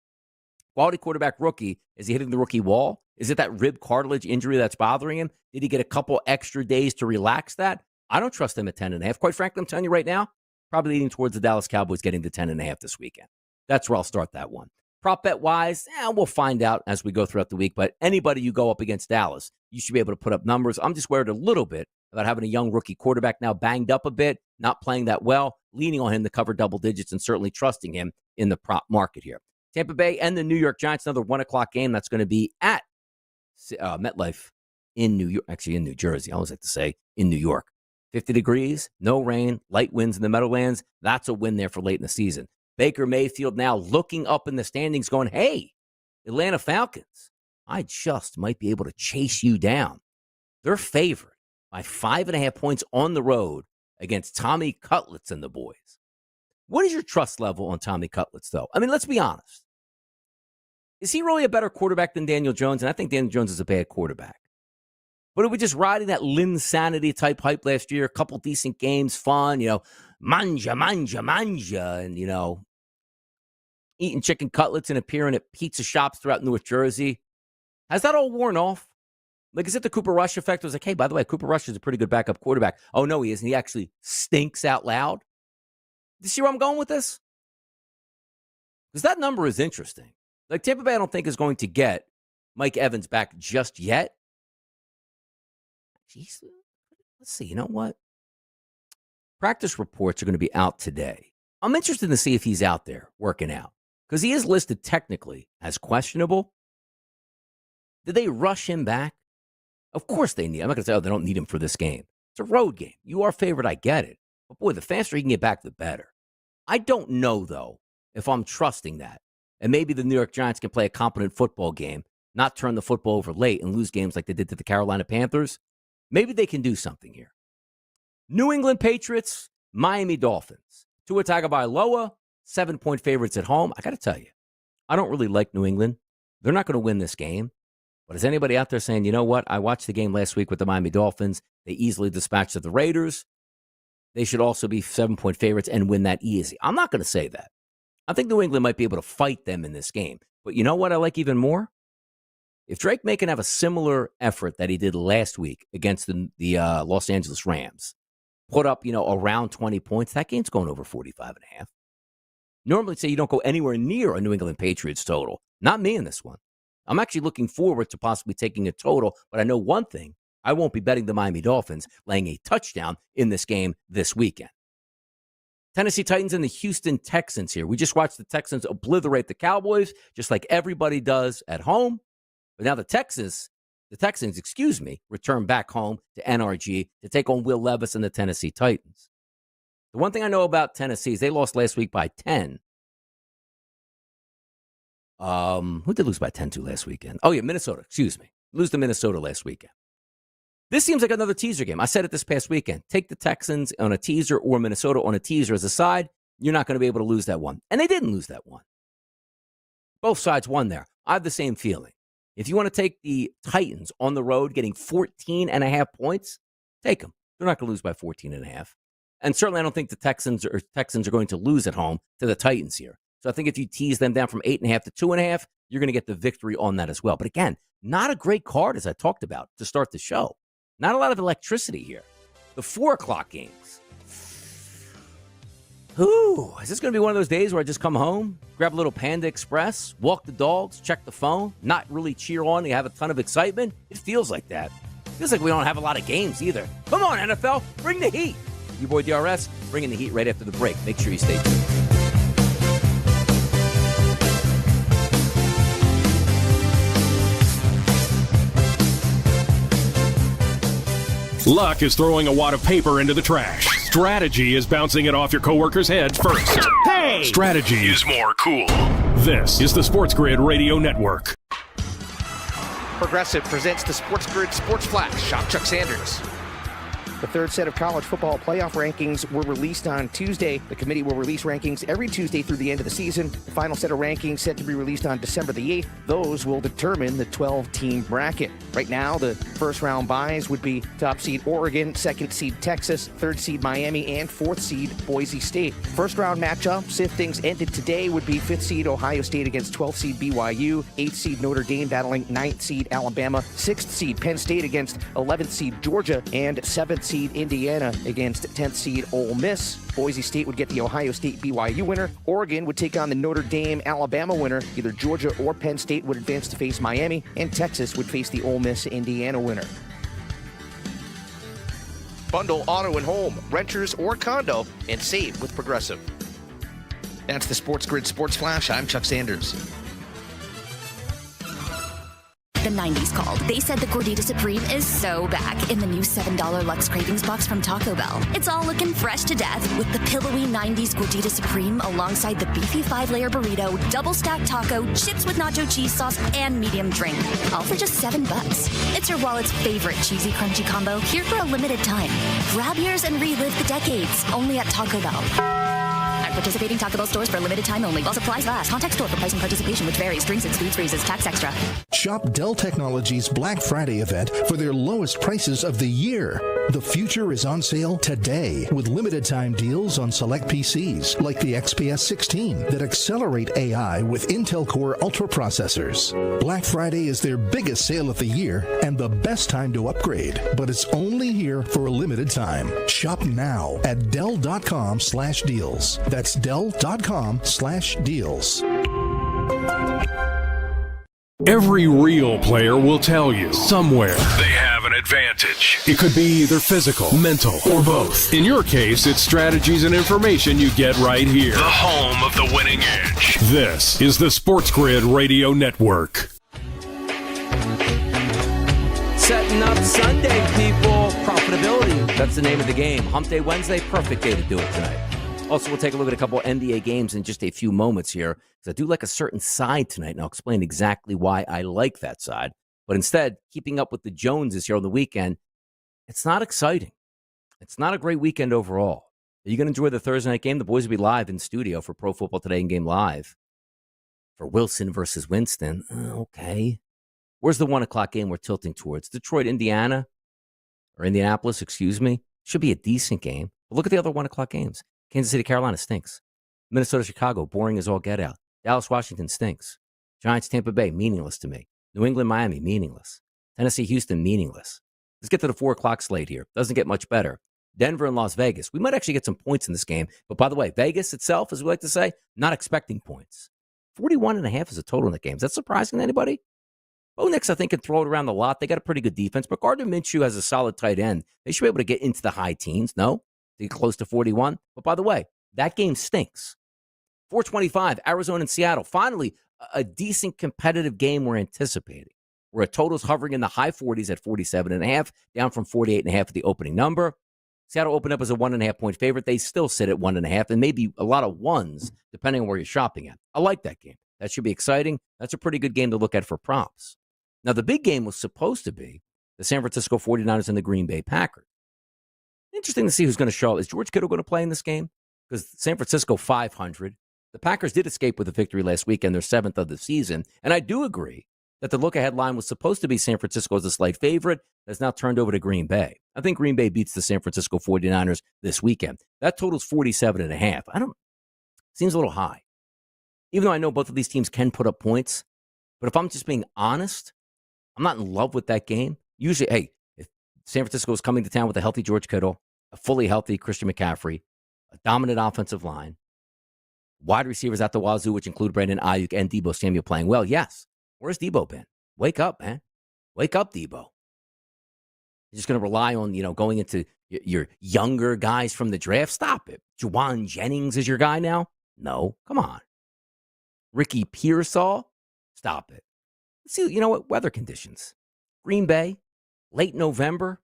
Quality quarterback rookie. Is he hitting the rookie wall? Is it that rib cartilage injury that's bothering him? Did he get a couple extra days to relax that? I don't trust him at 10.5. Quite frankly, I'm telling you right now, probably leaning towards the Dallas Cowboys getting the 10.5 this weekend. That's where I'll start that one. Prop bet wise, we'll find out as we go throughout the week. But anybody you go up against Dallas, you should be able to put up numbers. I'm just worried a little bit about having a young rookie quarterback now banged up a bit, not playing that well, leaning on him to cover double digits and certainly trusting him in the prop market here. Tampa Bay and the New York Giants, another 1 o'clock game that's going to be at MetLife in New York, actually in New Jersey. I always like to say in New York. 50 degrees, no rain, light winds in the Meadowlands. That's a win there for late in the season. Baker Mayfield now looking up in the standings going, hey, Atlanta Falcons, I just might be able to chase you down. They're favored by 5.5 points on the road against Tommy Cutlets and the boys. What is your trust level on Tommy Cutlets, though? I mean, let's be honest. Is he really a better quarterback than Daniel Jones? And I think Daniel Jones is a bad quarterback. But are we just riding that Linsanity type hype last year? A couple decent games, fun, manja, and, eating chicken cutlets and appearing at pizza shops throughout North Jersey. Has that all worn off? Like, is it the Cooper Rush effect? It was like, hey, by the way, Cooper Rush is a pretty good backup quarterback. Oh, no, he isn't. He actually stinks out loud. Do you see where I'm going with this? Because that number is interesting. Like, Tampa Bay, I don't think is going to get Mike Evans back just yet. Jeez, let's see. You know what? Practice reports are going to be out today. I'm interested to see if he's out there working out because he is listed technically as questionable. Did they rush him back? Of course they need him. I'm not going to say, they don't need him for this game. It's a road game. You are favored. I get it. But boy, the faster he can get back, the better. I don't know, though, if I'm trusting that. And maybe the New York Giants can play a competent football game, not turn the football over late and lose games like they did to the Carolina Panthers. Maybe they can do something here. New England Patriots, Miami Dolphins. Tua Tagovailoa, 7-point favorites at home. I got to tell you, I don't really like New England. They're not going to win this game. But is anybody out there saying, you know what? I watched the game last week with the Miami Dolphins. They easily dispatched the Raiders. They should also be 7-point favorites and win that easy. I'm not going to say that. I think New England might be able to fight them in this game. But you know what I like even more? If Drake May can have a similar effort that he did last week against the Los Angeles Rams, put up, around 20 points, that game's going over 45.5. Normally say you don't go anywhere near a New England Patriots total. Not me in this one. I'm actually looking forward to possibly taking a total, but I know one thing. I won't be betting the Miami Dolphins laying a touchdown in this game this weekend. Tennessee Titans and the Houston Texans here. We just watched the Texans obliterate the Cowboys, just like everybody does at home. But now the Texans, return back home to NRG to take on Will Levis and the Tennessee Titans. The one thing I know about Tennessee is they lost last week by 10. Who did lose by 10 to last weekend? Oh, yeah, Minnesota. Lose to Minnesota last weekend. This seems like another teaser game. I said it this past weekend. Take the Texans on a teaser or Minnesota on a teaser as a side. You're not going to be able to lose that one. And they didn't lose that one. Both sides won there. I have the same feeling. If you want to take the Titans on the road getting 14.5 points, take them. They're not going to lose by 14.5. And certainly I don't think the Texans are going to lose at home to the Titans here. So I think if you tease them down from 8.5 to 2.5, you're going to get the victory on that as well. But again, not a great card, as I talked about, to start the show. Not a lot of electricity here. The 4 o'clock games. Ooh, is this going to be one of those days where I just come home, grab a little Panda Express, walk the dogs, check the phone, not really cheer on, you have a ton of excitement? It feels like that. It feels like we don't have a lot of games either. Come on, NFL, bring the heat. Your boy DRS, bringing the heat right after the break. Make sure you stay tuned. Luck is throwing a wad of paper into the trash. Strategy is bouncing it off your coworker's head first. Hey! Strategy is more cool. This is the SportsGrid Radio Network. Progressive presents the SportsGrid Sports Flash. I'm Chuck Sanders. The third set of college football playoff rankings were released on Tuesday. The committee will release rankings every Tuesday through the end of the season. The final set of rankings set to be released on December the 8th. Those will determine the 12-team bracket. Right now, the first-round buys would be top seed Oregon, second seed Texas, third seed Miami, and fourth seed Boise State. First-round matchups, if things ended today, would be fifth seed Ohio State against 12th seed BYU, eighth seed Notre Dame battling ninth seed Alabama, sixth seed Penn State against 11th seed Georgia, and seventh seed Indiana against 10th seed Ole Miss. Boise State would get the Ohio State BYU winner. Oregon would take on the Notre Dame Alabama winner. Either Georgia or Penn State would advance to face Miami, and Texas would face the Ole Miss Indiana winner. Bundle auto and home, renters or condo, and save with Progressive. That's the SportsGrid Sports Flash. I'm Chuck Sanders. The 90s called. They said the Gordita Supreme is so back in the new $7 Lux Cravings box from Taco Bell. It's all looking fresh to death with the pillowy 90s Gordita Supreme alongside the beefy 5-layer burrito, double stacked taco, chips with nacho cheese sauce, and medium drink. All for just $7. It's your wallet's favorite cheesy crunchy combo here for a limited time. Grab yours and relive the decades only at Taco Bell. At participating Taco Bell stores for a limited time only. While supplies last. Contact store for price and participation, which varies. Drinks excludes freezes. Tax extra. Shop Dell Technologies Black Friday event for their lowest prices of the year. The future is on sale today with limited time deals on select PCs like the XPS 16 that accelerate AI with Intel Core Ultra processors. Black Friday is their biggest sale of the year and the best time to upgrade, but it's only here for a limited time. Shop now at Dell.com/deals. That's Dell.com/deals. Every real player will tell you somewhere They have an advantage. it could be either physical, mental, or both. In your case, it's strategies and information you get right here. The home of the winning edge. This is the SportsGrid Radio Network. Setting up Sunday, people. Profitability. That's the name of the game. Hump Day Wednesday, perfect day to do it tonight. Also, we'll take a look at a couple of NBA games in just a few moments here, because I do like a certain side tonight, and I'll explain exactly why I like that side. But instead, keeping up with the Joneses here on the weekend, it's not exciting. It's not a great weekend overall. Are you going to enjoy the Thursday night game? The boys will be live in studio for Pro Football Today and Game Live. For Wilson versus Winston, okay. Where's the 1 o'clock game we're tilting towards? Detroit, Indiana, or Indianapolis, excuse me. Should be a decent game. But look at the other 1 o'clock games. Kansas City, Carolina stinks. Minnesota, Chicago, boring as all get out. Dallas, Washington stinks. Giants, Tampa Bay, meaningless to me. New England, Miami, meaningless. Tennessee, Houston, meaningless. Let's get to the 4 o'clock slate here. Doesn't get much better. Denver and Las Vegas. We might actually get some points in this game. But by the way, Vegas itself, as we like to say, not expecting points. 41.5 is a total in the game. Is that surprising to anybody? Bo Nix, I think, can throw it around the lot. They got a pretty good defense. But Gardner Minshew has a solid tight end. They should be able to get into the high teens. No? To get close to 41. But by the way, that game stinks. 425, Arizona and Seattle. Finally, a decent competitive game we're anticipating. Where a total's hovering in the high 40s at 47.5, down from 48.5 at the opening number. Seattle opened up as a 1.5 point favorite. They still sit at 1.5, and maybe a lot of ones, depending on where you're shopping at. I like that game. That should be exciting. That's a pretty good game to look at for props. Now, the big game was supposed to be the San Francisco 49ers and the Green Bay Packers. Interesting to see who's going to show up. Is George Kittle going to play in this game? Because San Francisco 500. The Packers did escape with a victory last week, and they're 7th of the season. And I do agree that the look-ahead line was supposed to be San Francisco as a slight favorite. That's now turned over to Green Bay. I think Green Bay beats the San Francisco 49ers this weekend. That total's 47.5. Seems a little high. Even though I know both of these teams can put up points, but if I'm just being honest, I'm not in love with that game. Usually, hey, if San Francisco is coming to town with a healthy George Kittle, a fully healthy Christian McCaffrey, a dominant offensive line, wide receivers at the wazoo, which include Brandon Ayuk and Deebo Samuel playing well, yes. Where's Deebo been? Wake up, man. Wake up, Deebo. You're just going to rely on, going into your younger guys from the draft? Stop it. Juwan Jennings is your guy now? No. Come on. Ricky Pearsall? Stop it. Let's see, what? Weather conditions. Green Bay, late November,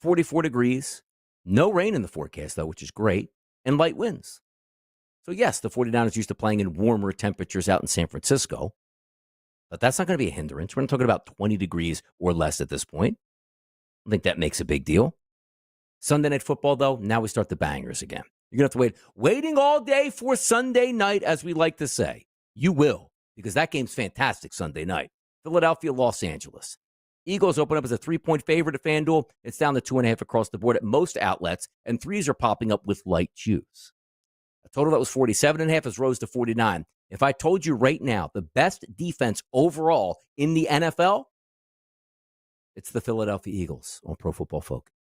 44 degrees. No rain in the forecast, though, which is great. And light winds. So, yes, the 49ers used to playing in warmer temperatures out in San Francisco. But that's not going to be a hindrance. We're not talking about 20 degrees or less at this point. I think that makes a big deal. Sunday Night Football, though, now we start the bangers again. You're going to have to waiting all day for Sunday night, as we like to say. You will, because that game's fantastic Sunday night. Philadelphia, Los Angeles. Eagles open up as a 3-point favorite at FanDuel. It's down to 2.5 across the board at most outlets, and threes are popping up with light juice. A total that was 47.5 has rose to 49. If I told you right now the best defense overall in the NFL, it's the Philadelphia Eagles on Pro Football Focus.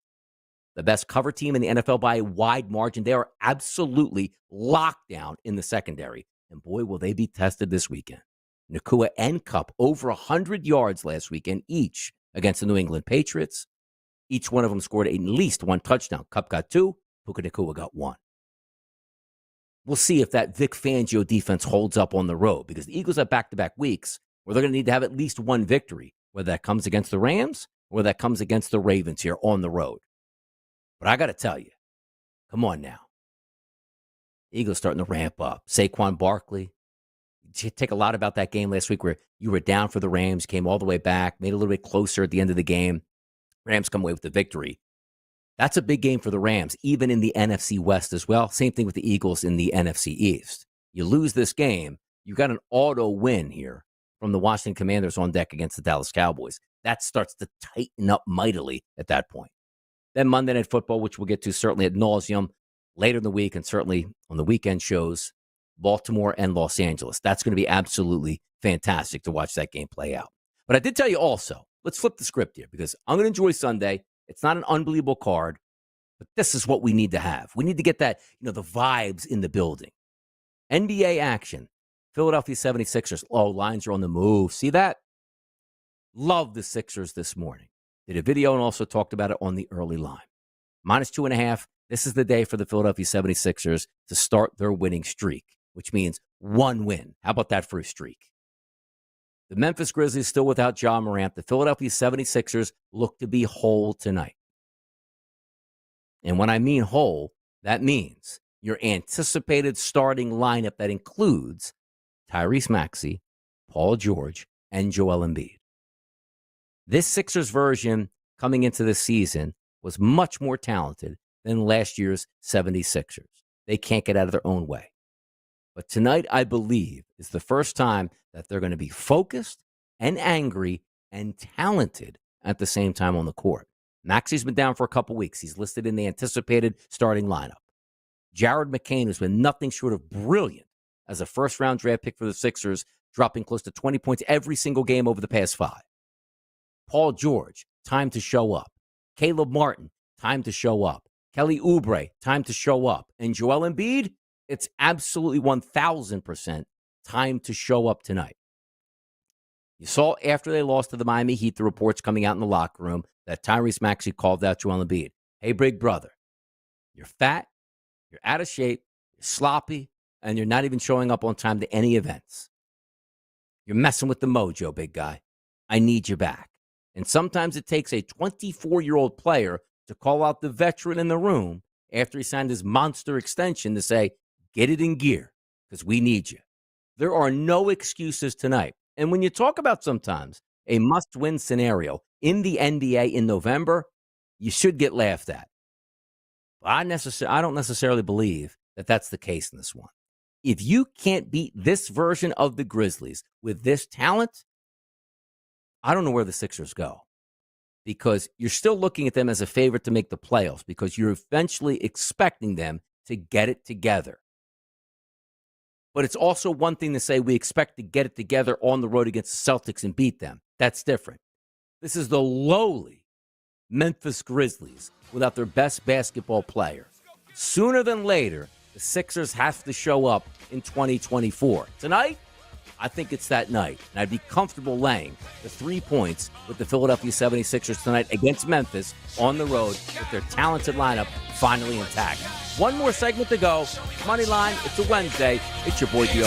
The best cover team in the NFL by a wide margin. They are absolutely locked down in the secondary. And boy, will they be tested this weekend. Nakua and Kupp over 100 yards last weekend each against the New England Patriots. Each one of them scored at least one touchdown. Kupp got 2, Puka Nakua got 1. We'll see if that Vic Fangio defense holds up on the road, because the Eagles have back-to-back weeks where they're going to need to have at least one victory, whether that comes against the Rams or whether that comes against the Ravens here on the road. But I got to tell you, come on now. Eagles starting to ramp up. Saquon Barkley. You take a lot about that game last week where you were down for the Rams, came all the way back, made it a little bit closer at the end of the game. Rams come away with the victory. That's a big game for the Rams, even in the NFC West as well. Same thing with the Eagles in the NFC East. You lose this game, you got an auto win here from the Washington Commanders on deck against the Dallas Cowboys. That starts to tighten up mightily at that point. Then Monday Night Football, which we'll get to certainly ad nauseum later in the week and certainly on the weekend shows, Baltimore and Los Angeles. That's going to be absolutely fantastic to watch that game play out. But I did tell you also, let's flip the script here, because I'm going to enjoy Sunday. It's not an unbelievable card, but this is what we need to have. We need to get that, the vibes in the building. NBA action. Philadelphia 76ers. Oh, lines are on the move. See that? Love the Sixers this morning. Did a video and also talked about it on the early line. -2.5. This is the day for the Philadelphia 76ers to start their winning streak, which means one win. How about that for a streak? The Memphis Grizzlies still without Ja Morant. The Philadelphia 76ers look to be whole tonight. And when I mean whole, that means your anticipated starting lineup that includes Tyrese Maxey, Paul George, and Joel Embiid. This Sixers version coming into this season was much more talented than last year's 76ers. They can't get out of their own way. But tonight, I believe, is the first time that they're going to be focused and angry and talented at the same time on the court. Maxey's been down for a couple weeks. He's listed in the anticipated starting lineup. Jared McCain has been nothing short of brilliant as a first-round draft pick for the Sixers, dropping close to 20 points every single game over the past 5. Paul George, time to show up. Caleb Martin, time to show up. Kelly Oubre, time to show up. And Joel Embiid, it's absolutely 1,000% time to show up tonight. You saw after they lost to the Miami Heat, the reports coming out in the locker room that Tyrese Maxey called out Joel Embiid. Hey, big brother, you're fat, you're out of shape, you're sloppy, and you're not even showing up on time to any events. You're messing with the mojo, big guy. I need you back. And sometimes it takes a 24-year-old player to call out the veteran in the room after he signed his monster extension to say, get it in gear, because we need you. There are no excuses tonight. And when you talk about sometimes a must-win scenario in the NBA in November, you should get laughed at. But I don't necessarily believe that that's the case in this one. If you can't beat this version of the Grizzlies with this talent, I don't know where the Sixers go, because you're still looking at them as a favorite to make the playoffs because you're eventually expecting them to get it together. But it's also one thing to say we expect to get it together on the road against the Celtics and beat them. That's different. This is the lowly Memphis Grizzlies without their best basketball player. Sooner than later, the Sixers have to show up in 2024. Tonight, I think it's that night. And I'd be comfortable laying the 3 points with the Philadelphia 76ers tonight against Memphis on the road with their talented lineup finally intact. One more segment to go. Moneyline, it's a Wednesday. It's your boy D.O.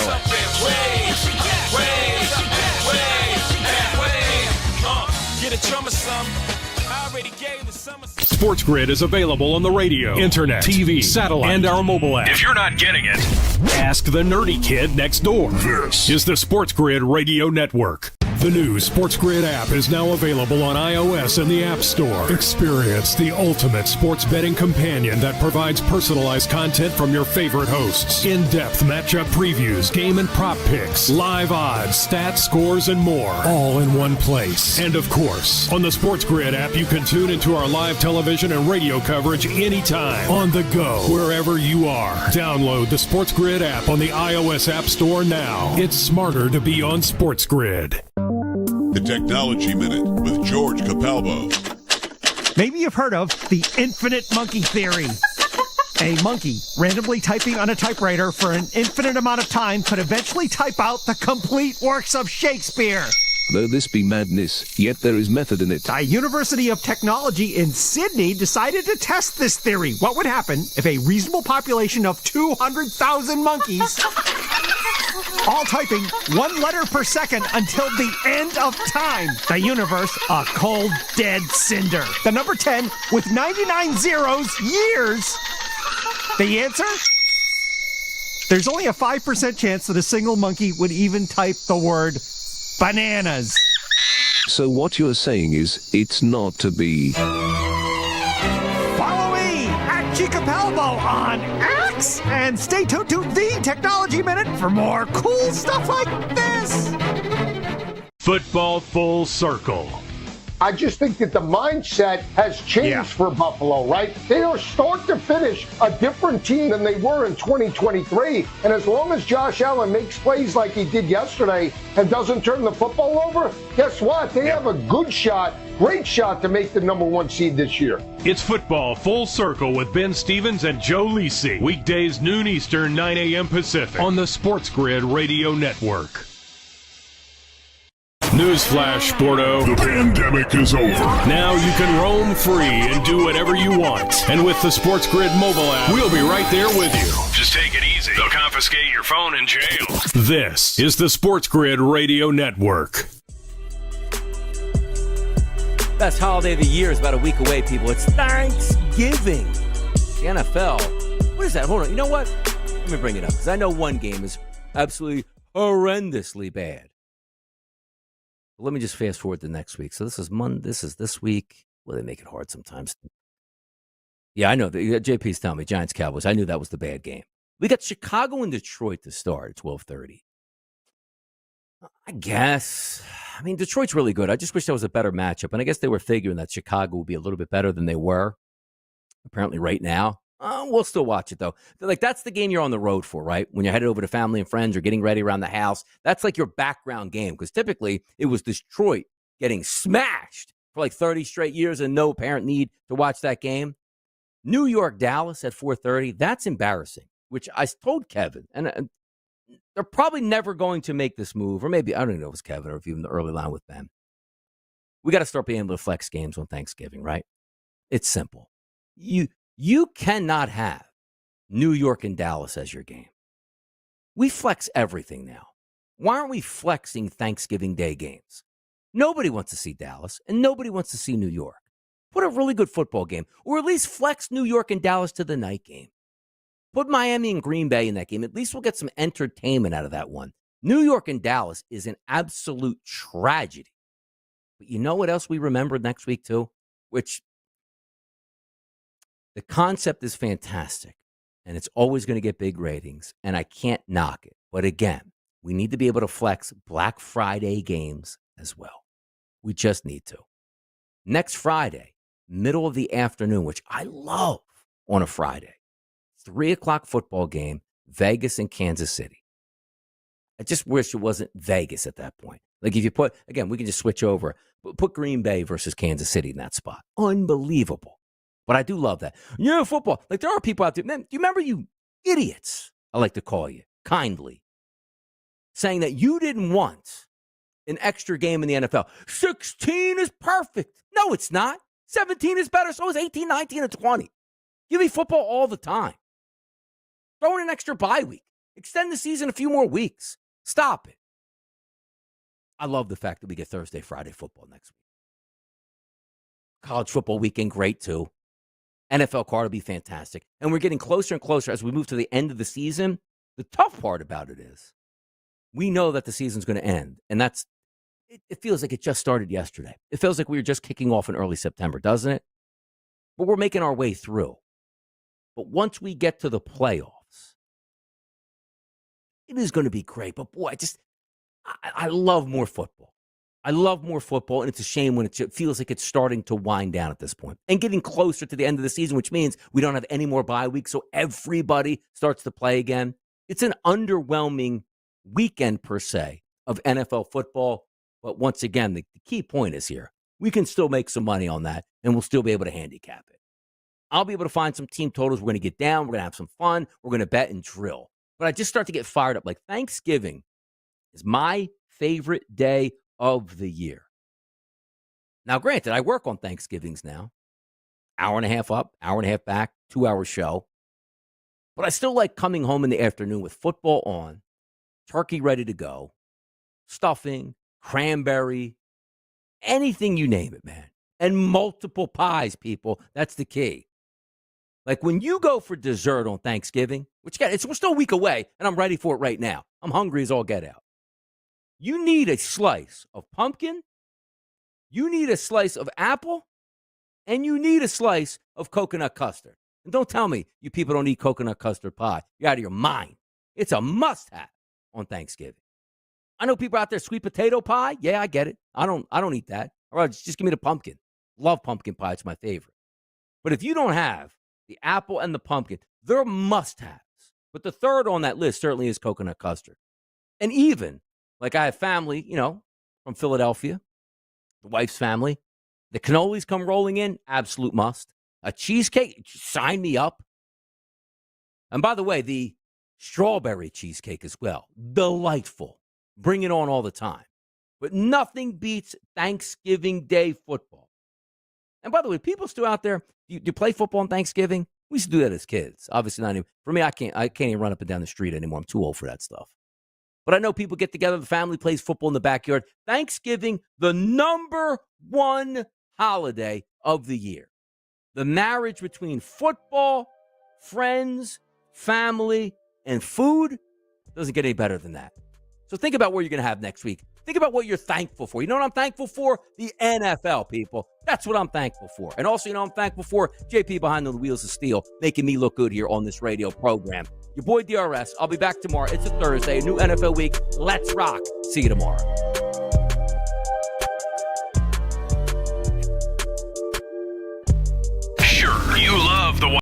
SportsGrid is available on the radio, internet, TV, satellite, and our mobile app. If you're not getting it, ask the nerdy kid next door. This is the SportsGrid Radio Network. The new SportsGrid app is now available on iOS and the App Store. Experience the ultimate sports betting companion that provides personalized content from your favorite hosts. In-depth matchup previews, game and prop picks, live odds, stats, scores, and more. All in one place. And of course, on the SportsGrid app, you can tune into our live television and radio coverage anytime. On the go, wherever you are. Download the SportsGrid app on the iOS App Store now. It's smarter to be on SportsGrid. The Technology Minute with George Capalbo. Maybe you've heard of the infinite monkey theory. A monkey randomly typing on a typewriter for an infinite amount of time could eventually type out the complete works of Shakespeare. Though this be madness, yet there is method in it. A University of Technology in Sydney decided to test this theory. What would happen if a reasonable population of 200,000 monkeys all typing 1 letter per second until the end of time? The universe, a cold, dead cinder. The number 10 with 99 zeros, years. The answer? There's only a 5% chance that a single monkey would even type the word bananas. So what you're saying is, it's not to be. Follow me at Capalbo on X, and stay tuned to the Technology Minute for more cool stuff like this. Football full circle. I just think that the mindset has changed for Buffalo, right? They are start to finish a different team than they were in 2023. And as long as Josh Allen makes plays like he did yesterday and doesn't turn the football over, guess what? They have a good shot, great shot to make the number 1 seed this year. It's Football Full Circle with Ben Stevens and Joe Lisi. Weekdays noon Eastern, 9 a.m. Pacific on the SportsGrid Radio Network. Newsflash, Sporto. The pandemic is over. Now you can roam free and do whatever you want. And with the SportsGrid mobile app, we'll be right there with you. just take it easy. They'll confiscate your phone in jail. This is the SportsGrid Radio Network. Best holiday of the year is about a week away, people. It's Thanksgiving. The NFL. What is that? Hold on. You know what? Let me bring it up because I know one game is absolutely horrendously bad. Let me just fast forward to next week. So this is Monday. This is this week. Well, they make it hard sometimes. Yeah, I know. JP's telling me Giants Cowboys. I knew that was the bad game. We got Chicago and Detroit to start at 12:30. I guess. I mean, Detroit's really good. I just wish there was a better matchup. And I guess they were figuring that Chicago would be a little bit better than they were, apparently, right now. We'll still watch it, though. Like, that's the game you're on the road for, right? When you're headed over to family and friends or getting ready around the house. That's like your background game, because typically it was Detroit getting smashed for like 30 straight years and no apparent need to watch that game. New York, Dallas at 4:30. That's embarrassing, which I told Kevin. And they're probably never going to make this move. Or maybe, I don't even know if it was Kevin or if even the early line with Ben. We got to start being able to flex games on Thanksgiving, right? It's simple. You cannot have New York and Dallas as your game. We flex everything now. Why aren't we flexing Thanksgiving Day games? Nobody wants to see Dallas, and nobody wants to see New York. Put a really good football game, or at least flex New York and Dallas to the night game. Put Miami and Green Bay in that game. At least we'll get some entertainment out of that one. New York and Dallas is an absolute tragedy. But you know what else we remember next week, too? Which the concept is fantastic, and it's always going to get big ratings, and I can't knock it. But again, we need to be able to flex Black Friday games as well. We just need to. Next Friday, middle of the afternoon, which I love on a Friday, 3 o'clock football game, Vegas and Kansas City. I just wish it wasn't Vegas at that point. Like, if you put, again, we can just switch over, put Green Bay versus Kansas City in that spot. Unbelievable. But I do love that. Yeah, football. Like, there are people out there. Man, do you remember, you idiots, I like to call you, kindly, saying that you didn't want an extra game in the NFL. 16 is perfect. No, it's not. 17 is better. So is 18, 19, and 20. Give me football all the time. Throw in an extra bye week. Extend the season a few more weeks. Stop it. I love the fact that we get Thursday, Friday football next week. College football weekend, great too. NFL card will be fantastic. And we're getting closer and closer as we move to the end of the season. The tough part about it is we know that the season's going to end. And it feels like it just started yesterday. It feels like we were just kicking off in early September, doesn't it? But we're making our way through. But once we get to the playoffs, it is going to be great. But boy, I love more football. I love more football, and it's a shame when it feels like it's starting to wind down at this point and getting closer to the end of the season, which means we don't have any more bye weeks, so everybody starts to play again. It's an underwhelming weekend, per se, of NFL football. But once again, the key point is here. We can still make some money on that, and we'll still be able to handicap it. I'll be able to find some team totals. We're going to get down. We're going to have some fun. We're going to bet and drill. But I just start to get fired up. Like, Thanksgiving is my favorite day of the year. Now, granted, I work on Thanksgivings now. Hour and a half up, hour and a half back, 2-hour show. But I still like coming home in the afternoon with football on, turkey ready to go, stuffing, cranberry, anything you name it, man. And multiple pies, people. That's the key. Like, when you go for dessert on Thanksgiving, which, again, we're still a week away, and I'm ready for it right now. I'm hungry as all get out. You need a slice of pumpkin, you need a slice of apple, and you need a slice of coconut custard. And don't tell me you people don't eat coconut custard pie. You're out of your mind. It's a must-have on Thanksgiving. I know people out there, sweet potato pie. Yeah, I get it. I don't eat that. All right, just give me the pumpkin. Love pumpkin pie. It's my favorite. But if you don't have the apple and the pumpkin, they're must-haves. But the third on that list certainly is coconut custard. And even, like, I have family, from Philadelphia, the wife's family. The cannolis come rolling in, absolute must. A cheesecake, sign me up. And by the way, the strawberry cheesecake as well. Delightful. Bring it on all the time. But nothing beats Thanksgiving Day football. And by the way, people still out there, do you play football on Thanksgiving? We used to do that as kids. Obviously not anymore. For me, I can't even run up and down the street anymore. I'm too old for that stuff. But I know people get together, the family plays football in the backyard. Thanksgiving, the number one holiday of the year. The marriage between football, friends, family, and food doesn't get any better than that. So think about what you're going to have next week. Think about what you're thankful for. You know what I'm thankful for? The NFL, people. That's what I'm thankful for. And also, I'm thankful for JP behind the wheels of steel, making me look good here on this radio program. Your boy DRS. I'll be back tomorrow. It's a Thursday, a new NFL week. Let's rock. See you tomorrow.